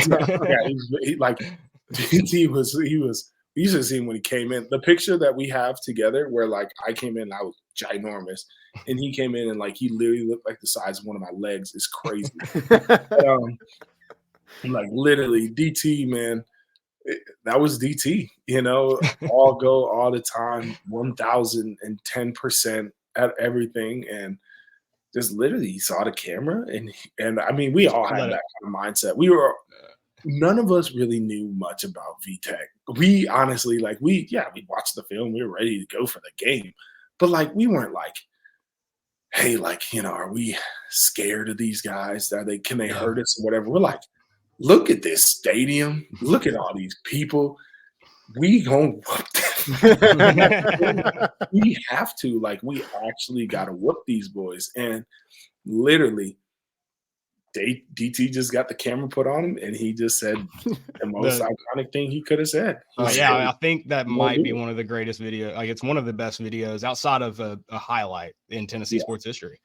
He was. You should have seen when he came in. The picture that we have together, where like I came in, I was ginormous, and he came in and like he literally looked like the size of one of my legs. It's crazy. Like literally DT, man. That was DT, all go all the time, 1010% at everything. And just literally he saw the camera and I mean, we all had that kind of mindset. None of us really knew much about VTech. We honestly, like we watched the film, we were ready to go for the game. But like we weren't like, hey, like, are we scared of these guys? Can they hurt us or whatever? We're like, look at this stadium. Look at all these people. We gonna whoop them. We have to. Like, we actually got to whoop these boys. And literally, DT just got the camera put on him, and he just said the most iconic thing he could have said. I think that might be one of the greatest videos. Like, it's one of the best videos outside of a highlight in Tennessee sports history.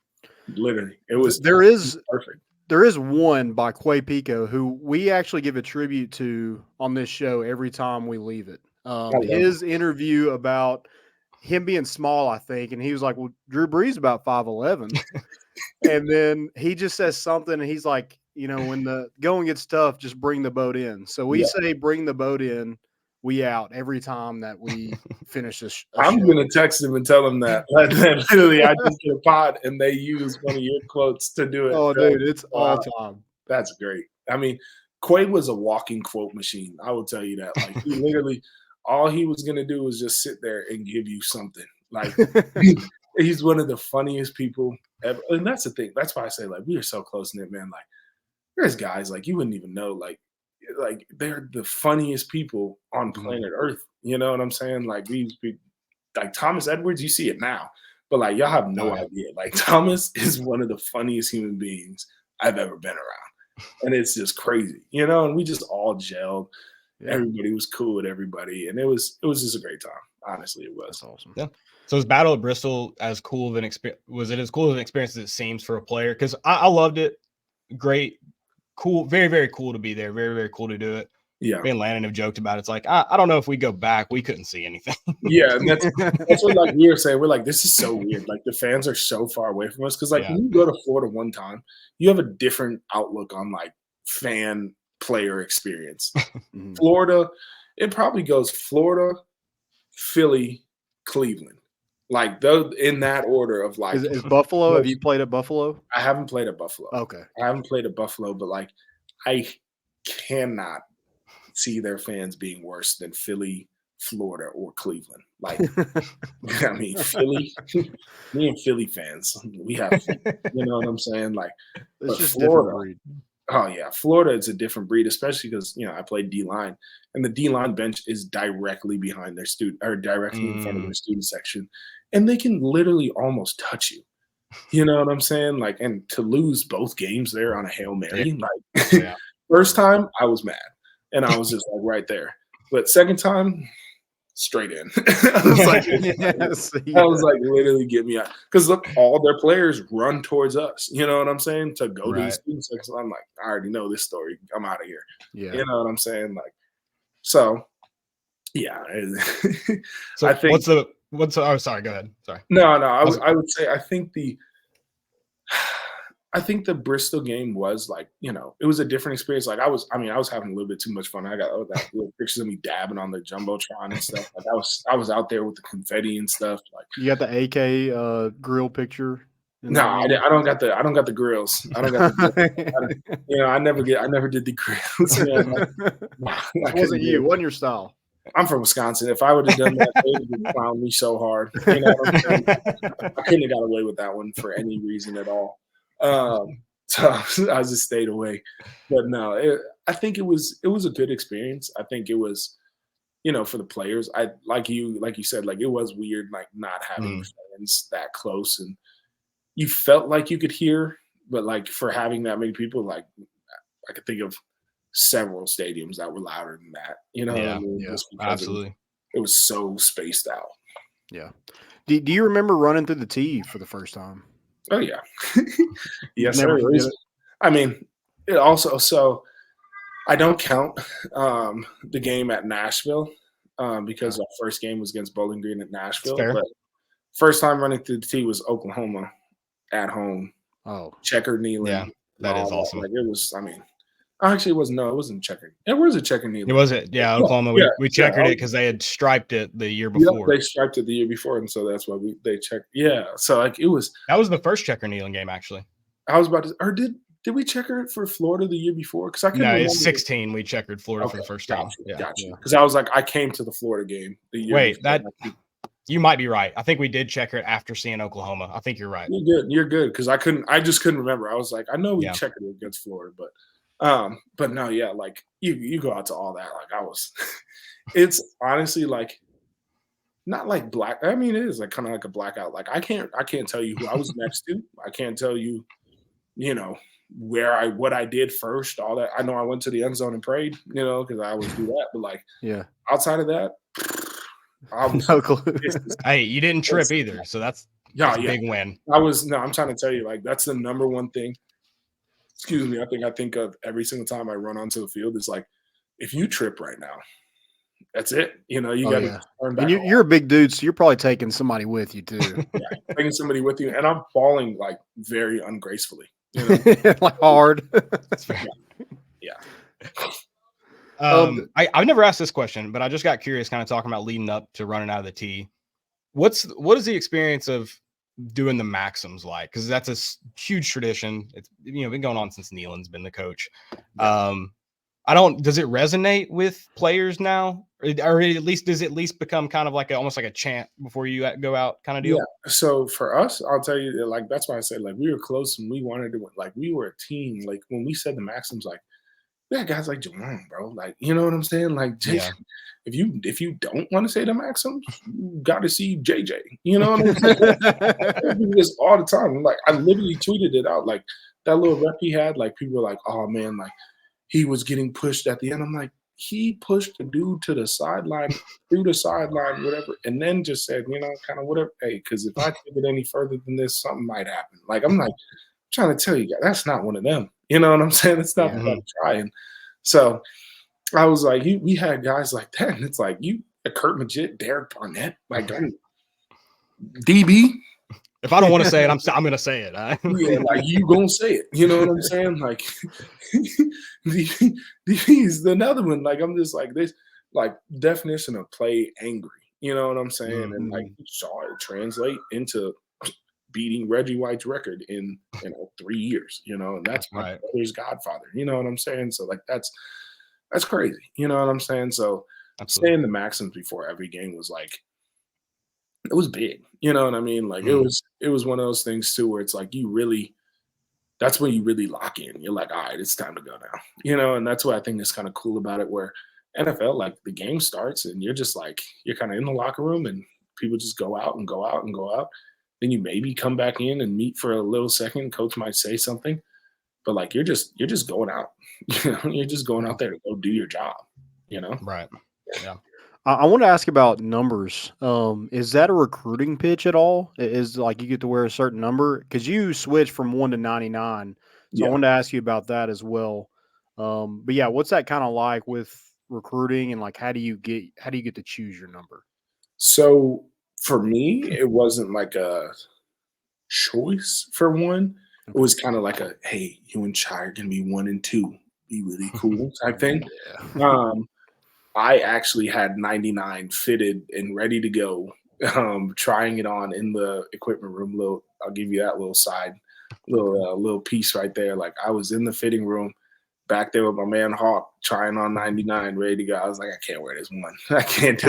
Literally, it was. There is perfect. There is one by Quay Pico who we actually give a tribute to on this show every time we leave it. His interview about him being small, I think, and he was like, well, Drew Brees about 5'11". And then he just says something, and he's like, when the going gets tough, just bring the boat in. So we say bring the boat in, we out every time that we finish this. I'm going to text him and tell him that. Literally, I just get a pod, and they use one of your quotes to do it. Oh, dude, it's all time. That's great. I mean, Quay was a walking quote machine. I will tell you that. Like, he literally, all he was going to do was just sit there and give you something. Like, he's one of the funniest people ever. And that's the thing. That's why I say, like, we are so close-knit, man. Like, there's guys, like, you wouldn't even know, like they're the funniest people on planet Earth. You know what I'm saying? Like, like Thomas Edwards, you see it now. But, like, y'all have no idea. Like, Thomas is one of the funniest human beings I've ever been around. And it's just crazy, and we just all gelled. Yeah. Everybody was cool with everybody, and it was just a great time. Honestly, it was. That's awesome. Yeah. So is Battle at Bristol as cool of an experience? Was it as cool of an experience as it seems for a player? Because I loved it. Great, cool, very, very cool to be there. Very, very cool to do it. Yeah. Me and Landon have joked about it. It's like, I don't know if we go back, we couldn't see anything. Yeah, and that's what like we were saying. We're like, this is so weird. Like, the fans are so far away from us. Because like when you go to Florida one time, you have a different outlook on like fan player experience. Florida, it probably goes Florida, Philly, Cleveland. Like those in that order of like is Buffalo. Have you played at Buffalo? I haven't played at Buffalo. Okay. I haven't played at Buffalo, but like I cannot see their fans being worse than Philly, Florida, or Cleveland. Like, I mean, Philly, me and Philly fans, we have, you know what I'm saying? Like, it's just Florida, different breed. Oh yeah, Florida is a different breed, especially because I played D-line, and the D-line bench is directly behind their student or directly in front of their student section, and they can literally almost touch you. You know what I'm saying? Like, and to lose both games there on a Hail Mary, like first time I was mad, and I was just like right there, but second time, straight in. I was like, literally get me out. Because look, all their players run towards us. You know what I'm saying? To go to the student section. I'm like, I already know this story. I'm out of here. Yeah. You know what I'm saying? Like, so yeah. So I think oh, sorry, go ahead. Sorry. No, I would say I think the Bristol game was like, it was a different experience. Like I was having a little bit too much fun. I got little pictures of me dabbing on the Jumbotron and stuff. Like I was out there with the confetti and stuff. Like you got the AK grill picture. No, I don't got the grills. I don't got the I never did the grills. It wasn't you. Wasn't your style. I'm from Wisconsin. If I would have done that, they would have clowned me so hard. You know what I'm saying? I couldn't have got away with that one for any reason at all. So I just stayed away. But no, I think it was a good experience. I think it was, for the players. I like you said, like it was weird, like not having fans that close, and you felt like you could hear, but like for having that many people, like I could think of several stadiums that were louder than that. You know what I mean? Yeah, absolutely. It was so spaced out. Yeah. Do you remember running through the tee for the first time? Oh yeah. Yes, sir. I mean, it also, so I don't count the game at Nashville because our first game was against Bowling Green at Nashville. But First time running through the tee was Oklahoma at home. Oh, checker kneeling. Yeah, that is awesome. Like it was, I mean, actually, it wasn't. No, it wasn't checker. It was a checker kneeling. It was it. Yeah, Oklahoma. We checkered it because they had striped it the year before. They striped it the year before, and so that's why they checked. Yeah, so like it was. That was the first checker kneeling game, actually. I was about to, or did we checker it for Florida the year before? Because I couldn't. No, it's 16. We checkered Florida for the first time. Gotcha. Because I was like, I came to the Florida game the year. Wait, you might be right. I think we did checker it after seeing Oklahoma. I think you're right. You're good. Because I just couldn't remember. I was like, I know we checkered it against Florida, but no, yeah, like you go out to all that. Like I was, it's honestly like not like black. I mean, it is like kind of like a blackout. Like I can't tell you who I was next to. I can't tell you, what I did first. All that. I know I went to the end zone and prayed, because I always do that. But like, outside of that. No clue. Hey, you didn't trip either, so that's a big win. I'm trying to tell you, like that's the number one thing. Excuse me, I think of every single time I run onto the field is like, if you trip right now, that's it. You got to turn back. And you're a big dude, so you're probably taking somebody with you too. Taking somebody with you, and I'm falling like very ungracefully. Like hard. Yeah. I've never asked this question, but I just got curious, kind of talking about leading up to running out of the tee. What is the experience of doing the Maxims like? Because that's a huge tradition. It's been going on since Nealon's been the coach. Does it resonate with players now, or at least does it at least become kind of like almost like a chant before you go out kind of deal? Yeah. So for us, I'll tell you, like that's why I said like we were close and we wanted to, like we were a team. Like when we said the Maxims, like. Yeah, guys like Jerome, bro. Like, you know what I'm saying? Like, if you don't want to say the Maxims, you got to see JJ. You know what I'm saying? We do this all the time. Like, I literally tweeted it out. Like, that little rep he had, like, people were like, oh, man, like, he was getting pushed at the end. I'm like, he pushed the dude to the sideline, through the sideline, whatever, and then just said, kind of whatever. Hey, because if I take it any further than this, something might happen. Like, I'm like, trying to tell you guys, that's not one of them. You know what I'm saying? It's not about trying. So I was like, we had guys like that. And it's like, Kurt Magid, Derek Barnett, like DB. If I don't want to say it, I'm going to say it. Yeah, like you going to say it. You know what I'm saying? Like DB is another one. Like I'm just like this, like definition of play angry. You know what I'm saying? And like you saw it translate into beating Reggie White's record in 3 years, and that's my brother's godfather. You know what I'm saying? So like that's crazy. You know what I'm saying? So saying the Maxims before every game was like it was big. You know what I mean? Like it was one of those things too where it's like that's when you really lock in. You're like, all right, it's time to go now. And that's what I think is kind of cool about it, where NFL, like the game starts and you're just like you're kind of in the locker room and people just go out and go out and go out. Then you maybe come back in and meet for a little second. Coach might say something, but like you're just going out. You're just going out there to go do your job. Right? Yeah. I want to ask about numbers. Is that a recruiting pitch at all? Is like you get to wear a certain number because you switch from 1 to 99. So I wanted to ask you about that as well. But yeah, what's that kind of like with recruiting and like how do you get to choose your number? So. For me, it wasn't like a choice for one. It was kind of like hey, you and Chai are going to be 1 and 2. Be really cool type thing. I actually had 99 fitted and ready to go, trying it on in the equipment room. I'll give you that little piece right there. Like I was in the fitting room back there with my man Hawk trying on 99, ready to go. I was like, I can't wear this one. I can't do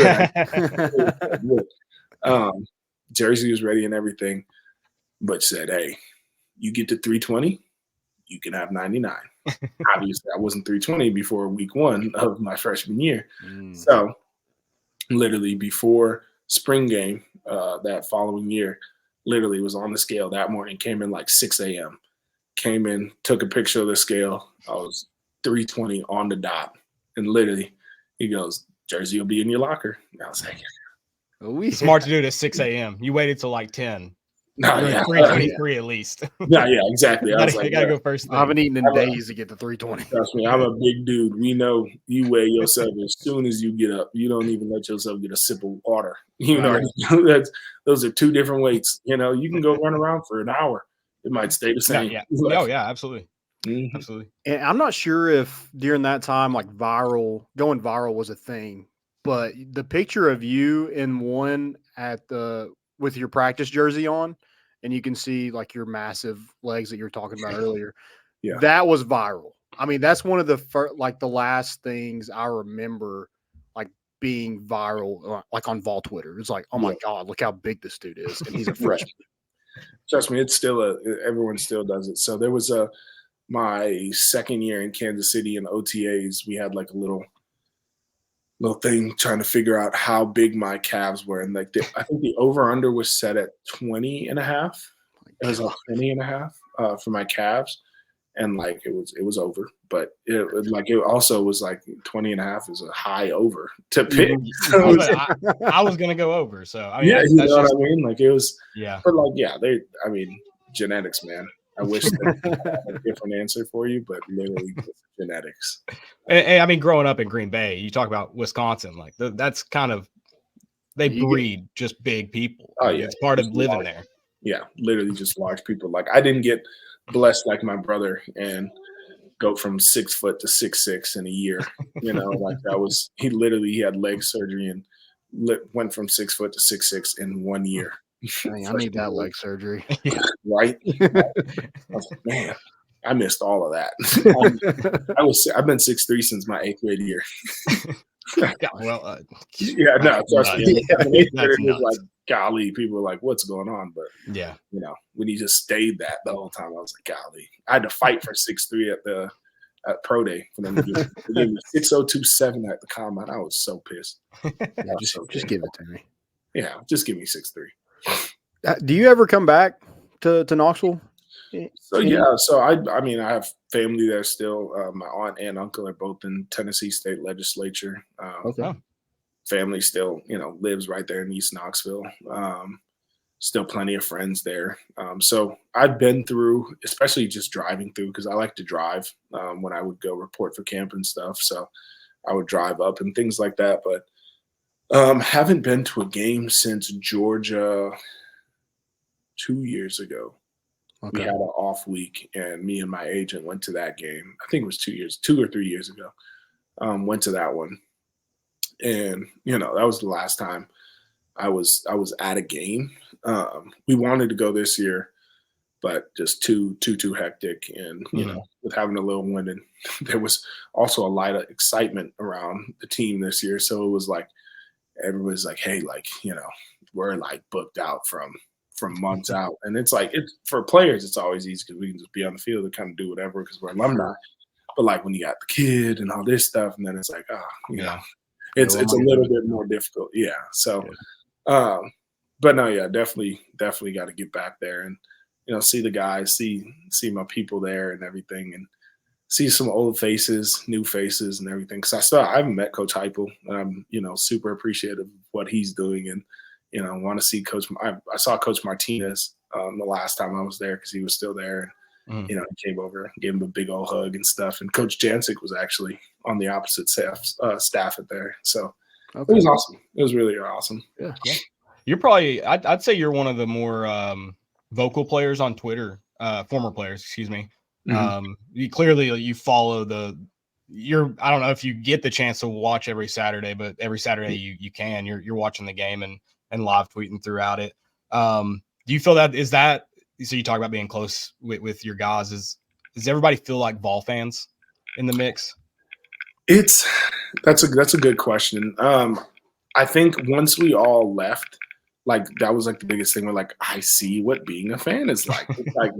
it. Jersey was ready and everything, but said, hey, you get to 320, you can have 99. Obviously, I wasn't 320 before week 1 of my freshman year. So literally before spring game that following year, literally was on the scale that morning, came in like 6 a.m., came in, took a picture of the scale. I was 320 on the dot. And literally he goes, Jersey will be in your locker. And I was like, Smart to do it at 6 a.m. You waited till like 10. No, yeah. 323 at least. Yeah, exactly. I gotta go first thing. I haven't eaten in days to get to 320. Trust me, I'm a big dude. We know you weigh yourself as soon as you get up. You don't even let yourself get a sip of water. You know, those are two different weights. You know, you can go run around for an hour. It might stay the same. Yeah. Oh, yeah, absolutely. Mm-hmm. Absolutely. And I'm not sure if during that time, like going viral was a thing, but the picture of you in one with your practice jersey on, and you can see like your massive legs that you were talking about earlier. Yeah. That was viral. I mean, that's one of the the last things I remember like being viral, like on Vol Twitter. It's like, oh my God, look how big this dude is. And he's a freshman. Trust me, it's still everyone still does it. So there was my second year in Kansas City in OTAs, we had like a little thing trying to figure out how big my calves were. And like I think the over under was set at 20 and a half. It was like 20 and a half for my calves. And like it was over, but it also was like 20 and a half is a high over to pick. I was gonna go over, so I mean, yeah, you know what I mean. Like it was, but like genetics, man. I wish I had a different answer for you, but literally genetics. And I mean, growing up in Green Bay, you talk about Wisconsin, like that's kind of they breed just big people. Oh yeah, it's part of living there. Yeah, literally just large people. Like I didn't get blessed like my brother and go from 6 foot to 6'6" in a year. You know, like he had leg surgery and went from 6 foot to 6'6" in 1 year. Dang, I need that leg surgery. Right? I was like, man, I missed all of that. I've been 6'3" since my 8th grade year. Well, trust me. That's nuts. Like, golly, people were like, what's going on? But yeah, you know, when he just stayed that the whole time, I was like, golly. I had to fight for 6'3" at pro day for them to give me 6'02.7" at the combine. I was so pissed. Just give it to me. Yeah, just give me 6'3". Do you ever come back to Knoxville? So I mean, I have family there still. My aunt and uncle are both in Tennessee State Legislature. Okay. Family still, lives right there in East Knoxville. Still plenty of friends there. So I've been through, especially just driving through, because I like to drive when I would go report for camp and stuff. So I would drive up and things like that. But haven't been to a game since Georgia 2 years ago. Okay. We had an off week, and me and my agent went to that game. I think it was 2 or 3 years ago. Went to that one. And, that was the last time I was at a game. We wanted to go this year, but just too hectic. And, with having a little win, and there was also a lot of excitement around the team this year. So it was like, everybody's like, hey, like, we're like booked out from months out. And it's like, for players, it's always easy because we can just be on the field and kind of do whatever because we're alumni. But like when you got the kid and all this stuff, and then it's like, it's a little bit more difficult. Yeah. So, but no, yeah, definitely got to get back there and, see the guys, see my people there and everything, and see some old faces, new faces and everything. Cause I haven't met Coach Heupel, and I'm, super appreciative of what he's doing. And, want to see Coach. I saw Coach Martinez the last time I was there because he was still there. And, he came over, gave him a big old hug and stuff. And Coach Jancic was actually on the opposite staff at there. So It was awesome. It was really awesome. Yeah. You're probably, I'd say you're one of the more vocal players on Twitter, former players, excuse me. You follow I don't know if you get the chance to watch every Saturday, but every Saturday you can. You're watching the game and live tweeting throughout it. Do you feel that so you talk about being close with your guys, does everybody feel like Vol fans in the mix? That's a good question. I think once we all left, like that was like the biggest thing. We're like, I see what being a fan is like. It's like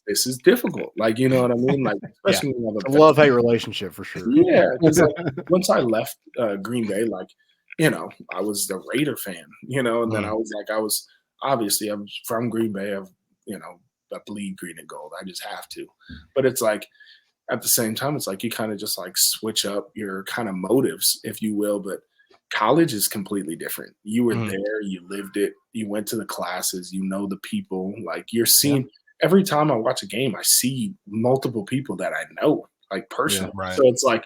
this is difficult. Like, you know what I mean? Like, especially when you have a love-hate relationship for sure. Yeah, because once I left Green Bay, like, I was the Raider fan, and then I was obviously I'm from Green Bay. I bleed green and gold. I just have to. But it's like at the same time, it's like you kind of just like switch up your kind of motives, if you will. But College is completely different. You were Mhm. there, you lived it, you went to the classes, you know the people. Like you're seeing every time I watch a game, I see multiple people that I know, like personally. right. So it's like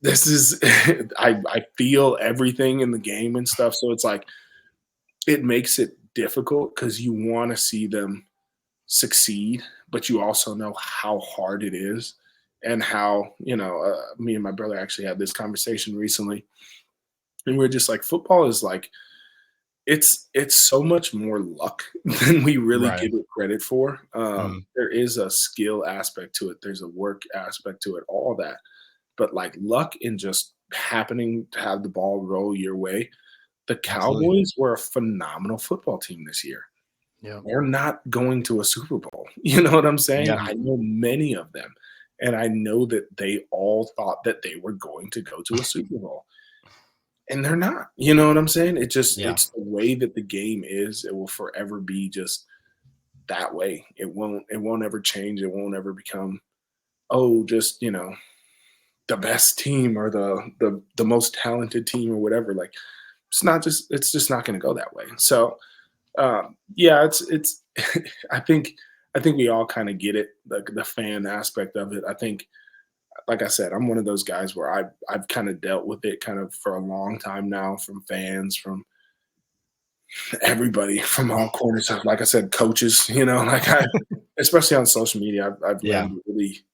this is I feel everything in the game and stuff. So it's like it makes it difficult because you want to see them succeed, but you also know how hard it is and how, me and my brother actually had this conversation recently. And we're just like, football is like, it's so much more luck than we really Right. give it credit for. Mhm. There is a skill aspect to it. There's a work aspect to it, all that. But like luck in just happening to have the ball roll your way. The Absolutely. Cowboys were a phenomenal football team this year. Yeah. They're not going to a Super Bowl. You know what I'm saying? Yeah. I know many of them. And I know that they all thought that they were going to go to a Super Bowl. And they're not. You know what I'm saying? Yeah. It's the way that the game is. It will forever be just that way. It won't ever change. It won't ever become, just, the best team or the most talented team or whatever. Like it's just not going to go that way. So yeah, it's I think we all kind of get it, the fan aspect of it. I think, like I said, I'm one of those guys where I've kind of dealt with it kind of for a long time now, from fans, from everybody, from all corners of, like I said, coaches, like especially on social media, I've Yeah. learned to really,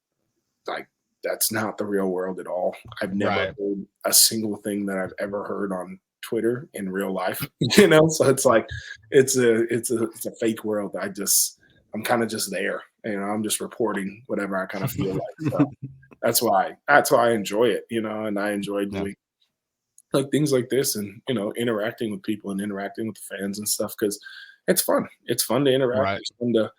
like, that's not the real world at all. I've never Right. heard a single thing that I've ever heard on Twitter in real life, so it's like it's a fake world. I'm kind of just there, I'm just reporting whatever I kind of feel like. So that's why I enjoy it, and I enjoy Yeah. doing like things like this, and interacting with people and interacting with the fans and stuff, because it's fun. It's fun to interact. Right. It's fun to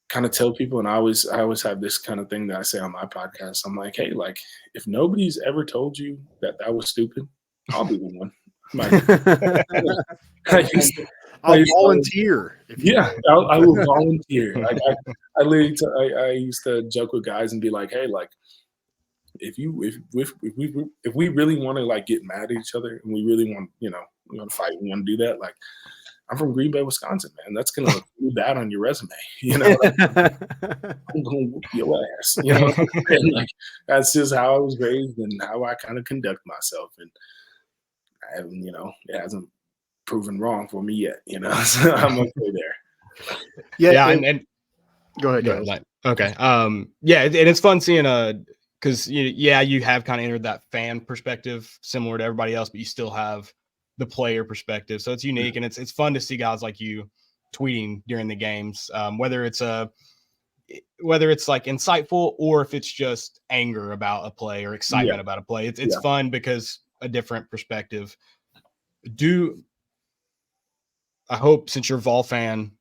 kind of tell people. And I always have this kind of thing that I say on my podcast. I'm like, hey, like, if nobody's ever told you that was stupid, I'll be the one. I'll volunteer. Yeah, I will volunteer. Like I literally, I used to joke with guys and be like, hey, like, if we really want to like get mad at each other, and we really want, we want to fight, we want to do that, like, I'm from Green Bay, Wisconsin, man. That's gonna look really bad on your resume. I'm gonna whoop your ass. And like that's just how I was raised and how I kind of conduct myself. And I haven't, it hasn't proven wrong for me yet. So I'm okay there. Yeah, and go ahead, yeah, guys. like, okay. Yeah, and it's fun seeing because you have kind of entered that fan perspective similar to everybody else, but you still have the player perspective. So it's unique, and it's fun to see guys like you tweeting during the games, whether it's like insightful or if it's just anger about a play or excitement about a play. It's fun because a different perspective. I hope, since you're a Vol fan,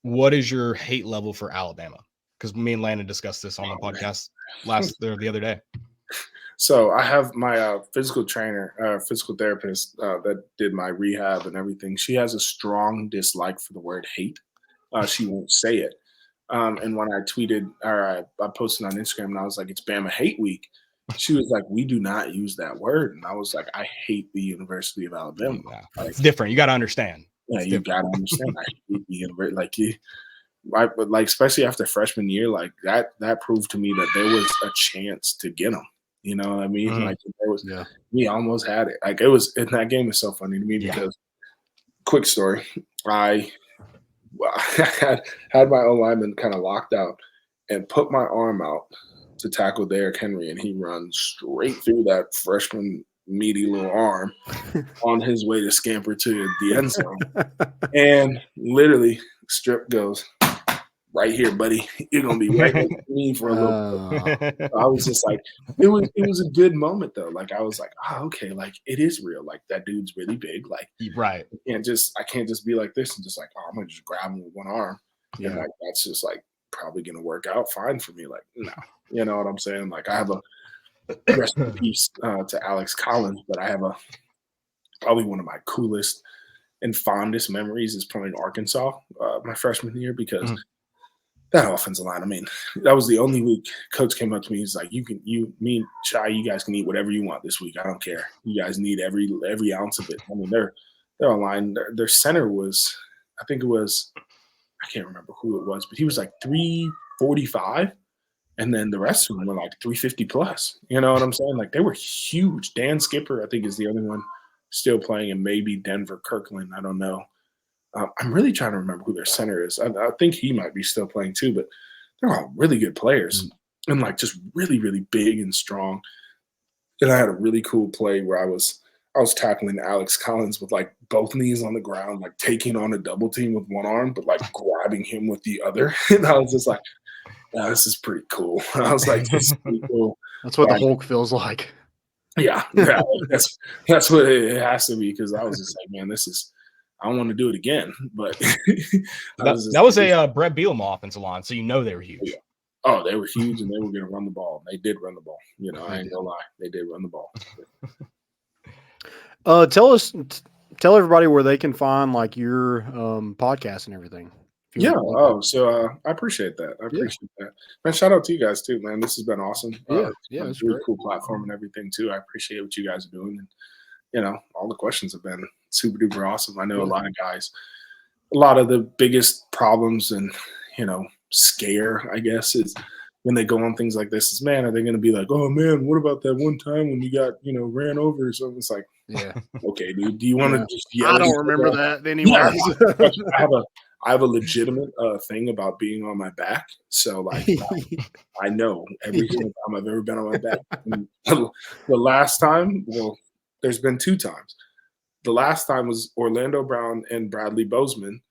what is your hate level for Alabama? Because me and Landon discussed this on the podcast the other day. So I have my physical trainer, physical therapist that did my rehab and everything. She has a strong dislike for the word hate. She won't say it. And when I tweeted, or I posted on Instagram, and I was like, it's Bama Hate Week, she was like, we do not use that word. And I was like, I hate the University of Alabama. Yeah. Like, it's different. You got to understand. Yeah, you got to understand. I hate the University. But like, especially after freshman year, like that proved to me that there was a chance to get them. You know what I mean? Mm-hmm. Like, there was, we almost had it. Like, it was, and that game is so funny to me because, quick story, I had my own lineman kind of locked out and put my arm out to tackle Derrick Henry, and he runs straight through that freshman meaty little arm on his way to scamper to the end zone. And literally, Strip goes, right here, buddy. You're gonna be right next to me for a little bit. So I was just like, it was a good moment though. Like, I was like, okay, like, it is real. Like, that dude's really big. Like, right. I can't just be like this and just like, I'm gonna just grab him with one arm. Yeah. And like, that's just like probably gonna work out fine for me. Like, no, you know what I'm saying? Like, I have a rest in peace to Alex Collins, but I have probably one of my coolest and fondest memories is playing Arkansas my freshman year, because that offensive line. I mean, that was the only week coach came up to me. He's like, me and Shy, you guys can eat whatever you want this week. I don't care. You guys need every ounce of it. I mean, they're online. Their center was, I think it was, I can't remember who it was, but he was like 345. And then the rest of them were like 350 plus. You know what I'm saying? Like, they were huge. Dan Skipper, I think, is the other one still playing, and maybe Denver Kirkland. I don't know. I'm really trying to remember who their center is. I think he might be still playing too, but they're all really good players and like just really, really big and strong. And I had a really cool play where I was tackling Alex Collins with like both knees on the ground, like taking on a double team with one arm, but like grabbing him with the other. And I was just like, oh, this is pretty cool. I was like, this is pretty cool. That's what the Hulk feels like. Yeah, that's what it has to be, because I was just like, man, this is. I don't want to do it again, but that was a Brett Bielema offensive line, so they were huge. Yeah. Oh, they were huge, and they were going to run the ball. They did run the ball. You know, I ain't gonna lie, they did run the ball. Tell everybody where they can find like your podcast and everything. Yeah. Oh, so I appreciate that. I appreciate that. Man, shout out to you guys too, man. This has been awesome. It's a really cool platform and everything too. I appreciate what you guys are doing, and you know, all the questions have been super duper awesome. I know a lot of guys, a lot of the biggest problems and, you know, scare, I guess, is when they go on things like this is, man, are they going to be like, oh man, what about that one time when you got, you know, ran over or something? It's like, okay, dude, do you want to just yell? I don't remember that anyway. I have a legitimate thing about being on my back. So like, I know every single time I've ever been on my back. And the last time, well, there's been 2 times. The last time was Orlando Brown and Bradley Bozeman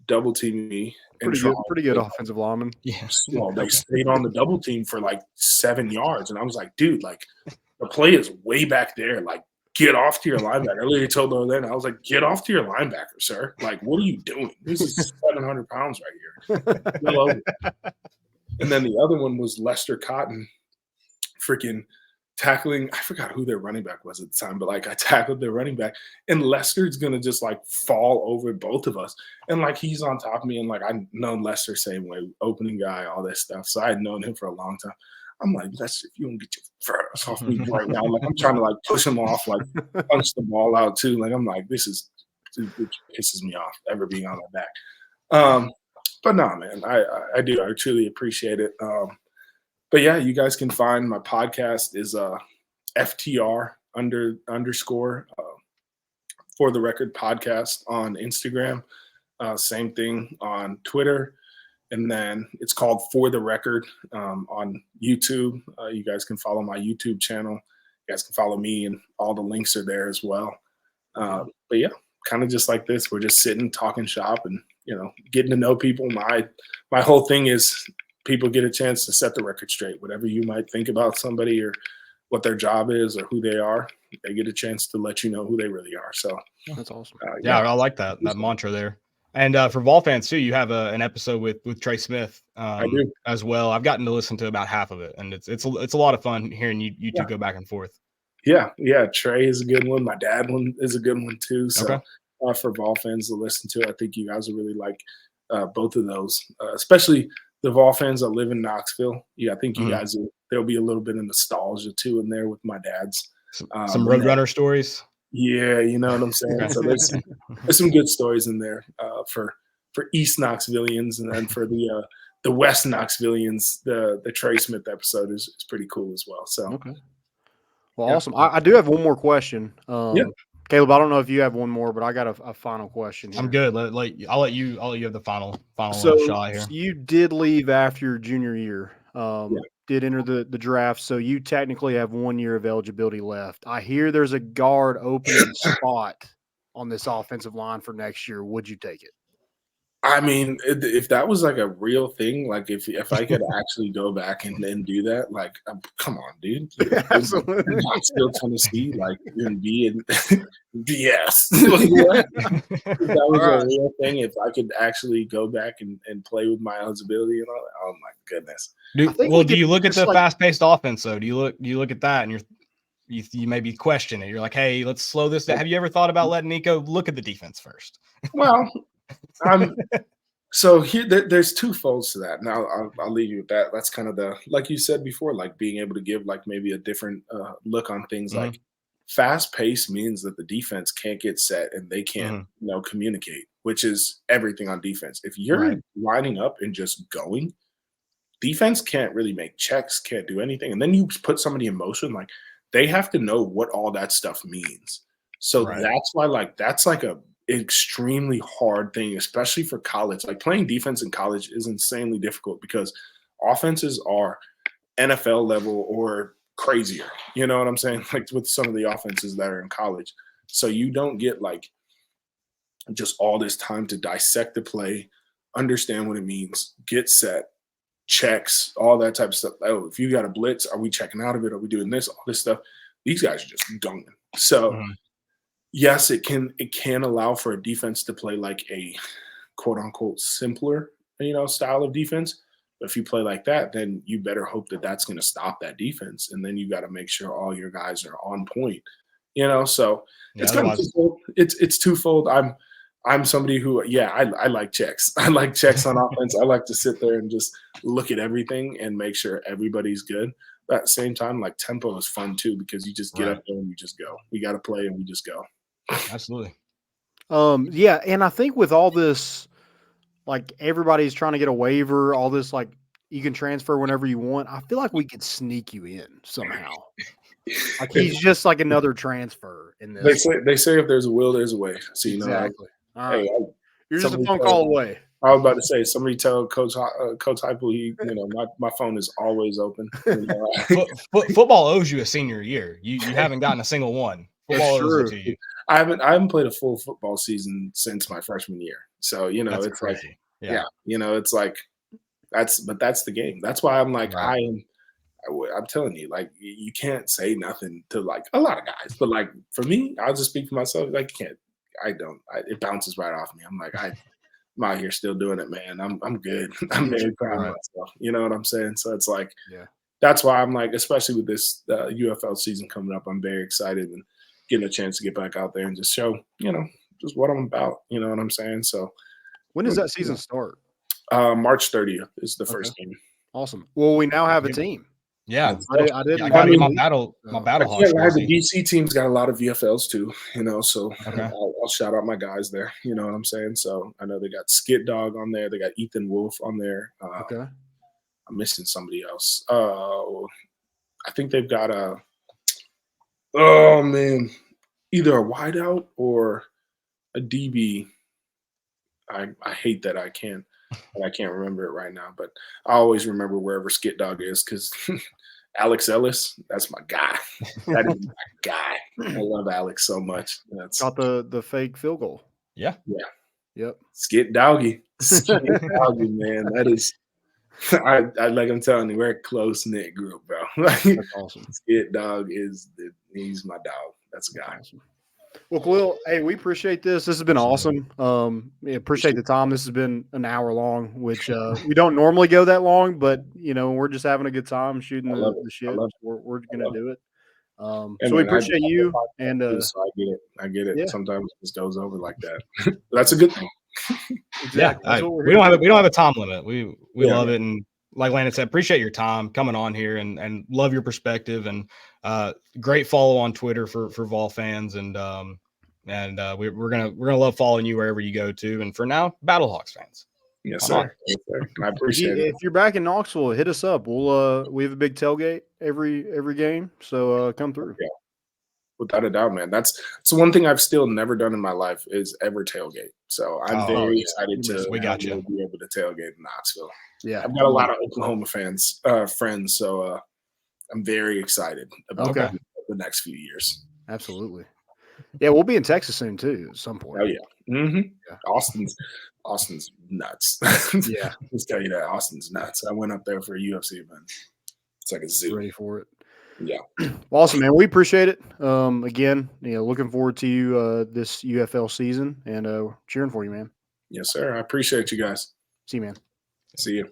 double teaming me. Pretty good offensive lineman. Yeah. Well, they stayed on the double team for like 7 yards. And I was like, dude, like the play is way back there. Like, get off to your linebacker. I literally told Orlando, I was like, get off to your linebacker, sir. Like, what are you doing? This is 700 pounds right here. And then the other one was Lester Cotton freaking tackling, I forgot who their running back was at the time, but like I tackled their running back, and Lester's gonna just like fall over both of us, and like he's on top of me, and like I've known Lester same way, opening guy, all this stuff, so I had known him for a long time. I'm like, Lester, if you don't get your first off me right now, like I'm trying to like push him off, like punch the ball out too. Like I'm like, it pisses me off ever being on my back. But no, man, I truly appreciate it. But yeah, you guys can find my podcast is FTR underscore for the record podcast on Instagram. Same thing on Twitter. And then it's called For the Record on YouTube. You guys can follow my YouTube channel. You guys can follow me, and all the links are there as well. But yeah, kind of just like this. We're just sitting, talking shop, and, you know, getting to know people. My whole thing is people get a chance to set the record straight. Whatever you might think about somebody or what their job is or who they are, they get a chance to let you know who they really are. So that's awesome. Yeah, I like that mantra there. And for Vol fans too, you have an episode with Trey Smith as well. I've gotten to listen to about half of it, and it's a lot of fun hearing you two go back and forth. Yeah, Trey is a good one. My dad one is a good one too. So for Vol fans to listen to, I think you guys will really like both of those, especially the Vol fans that live in Knoxville. Yeah, I think you guys there'll be a little bit of nostalgia too in there with my dad's. Some Roadrunner stories. Yeah, you know what I'm saying. So there's some good stories in there for East Knoxvillians, and then for the West Knoxvillians, the Trey Smith episode is pretty cool as well. So, well, awesome. I do have one more question. Caleb, I don't know if you have one more, but I got a final question here. I'm good. I'll let you have the final shot here. So you did leave after your junior year. Did enter the draft, so you technically have 1 year of eligibility left. I hear there's a guard opening spot on this offensive line for next year. Would you take it? I mean, if that was like a real thing, like if I could actually go back and do that, like, come on, dude. Absolutely. Knoxville, Tennessee, like, and be in BS. Like, what? If that was a real thing, if I could actually go back and play with my eligibility and all that, oh my goodness. Do you look at the fast-paced offense though? Do you look at that and you maybe question it? You're like, hey, let's slow this down. Have you ever thought about letting Nico look at the defense first? Well, So there's two folds to that. Now I'll leave you with that. That's kind of like you said before, like being able to give like maybe a different look on things. Mhm. Like fast pace means that the defense can't get set and they can't, Mhm. communicate, which is everything on defense. If you're Right. lining up and just going, defense can't really make checks, can't do anything. And then you put somebody in motion, like they have to know what all that stuff means. So Right. that's why, like, that's like a extremely hard thing, especially for college. Like playing defense in college is insanely difficult because offenses are NFL level or crazier. You know what I'm saying? Like with some of the offenses that are in college. So you don't get like just all this time to dissect the play, understand what it means, get set, checks, all that type of stuff. Oh, if you got a blitz, are we checking out of it? Are we doing this? All this stuff. These guys are just gunning. So Mhm. yes, it can allow for a defense to play like a quote unquote simpler, style of defense. But if you play like that, then you better hope that that's going to stop that defense, and then you got to make sure all your guys are on point. So Yeah, it's kind of otherwise, twofold. It's twofold. I'm somebody who, I like checks. I like checks on offense. I like to sit there and just look at everything and make sure everybody's good. But at the same time, like tempo is fun too because you just get right. up there and you just go. We got to play and we just go. Absolutely. Yeah, and I think with all this, like everybody's trying to get a waiver, all this like you can transfer whenever you want. I feel like we could sneak you in somehow. Like he's just like another transfer in this. They say if there's a will, there's a way. So Exactly. All hey, right. You're just a somebody phone tell, call away. I was about to say somebody tell Coach Heupel my phone is always open. Football owes you a senior year. You haven't gotten a single one. Football owes it to you. I haven't played a full football season since my freshman year. So That's it's crazy. like it's like that's the game. That's why I'm like Right. I'm telling you, like you can't say nothing to like a lot of guys, but like for me, I'll just speak for myself. Like it bounces right off me. I'm like I'm out here still doing it, man. I'm good. I'm very proud of myself. You know what I'm saying? So it's like, that's why I'm like, especially with this UFL season coming up, I'm very excited and getting a chance to get back out there and just show, just what I'm about. You know what I'm saying? So when does that season start? March 30th is the first game. Awesome. Well, we now have a team. Yeah, I didn't. I gotta get my battle Hawks. The DC team's got a lot of VFLs too, so okay. I'll shout out my guys there. You know what I'm saying? So I know they got Skit Dog on there. They got Ethan Wolf on there. Okay. I'm missing somebody else. I think they've got oh man, either a wideout or a DB. I hate that I can't remember it right now, but I always remember wherever Skit Dog is because Alex Ellis, that's my guy. That is my guy. I love Alex so much. That's got the fake field goal. Yeah. Yep. Skit Doggy. Skit Doggy, man. That is I like I'm telling you, we're a close knit group, bro. That's awesome. Skit Dog he's my dog. That's a guy. Awesome. Well, Kahlil, hey, we appreciate this. This has been awesome. Appreciate the time. This has been an hour long, which we don't normally go that long, but we're just having a good time shooting the shit. We're gonna do it. So we appreciate you. And so I get it. Yeah. Sometimes it just goes over like that. That's a good thing. Exactly. Yeah, we don't have a time limit. We love it, and like Landon said, appreciate your time coming on here and love your perspective and great follow on Twitter for Vol fans and we're gonna love following you wherever you go to. And for now, Battlehawks fans. Yes, sir. Yes, sir. I appreciate it. If you're back in Knoxville, hit us up. We have a big tailgate every game, so come through. Yeah. Without a doubt, man. That's one thing I've still never done in my life is ever tailgate. So I'm very excited to be able to tailgate in Knoxville. Yeah, I've got a lot of Oklahoma friends, so I'm very excited about the next few years. Absolutely. Yeah, we'll be in Texas soon too at some point. Oh yeah. Mm-hmm. Yeah. Austin's nuts. Yeah. Let's tell you that Austin's nuts. I went up there for a UFC event. It's like a zoo. Ready for it. Yeah. Awesome, man. We appreciate it. Again, looking forward to you this UFL season and cheering for you, man. Yes, sir. I appreciate you guys. See you, man. See you.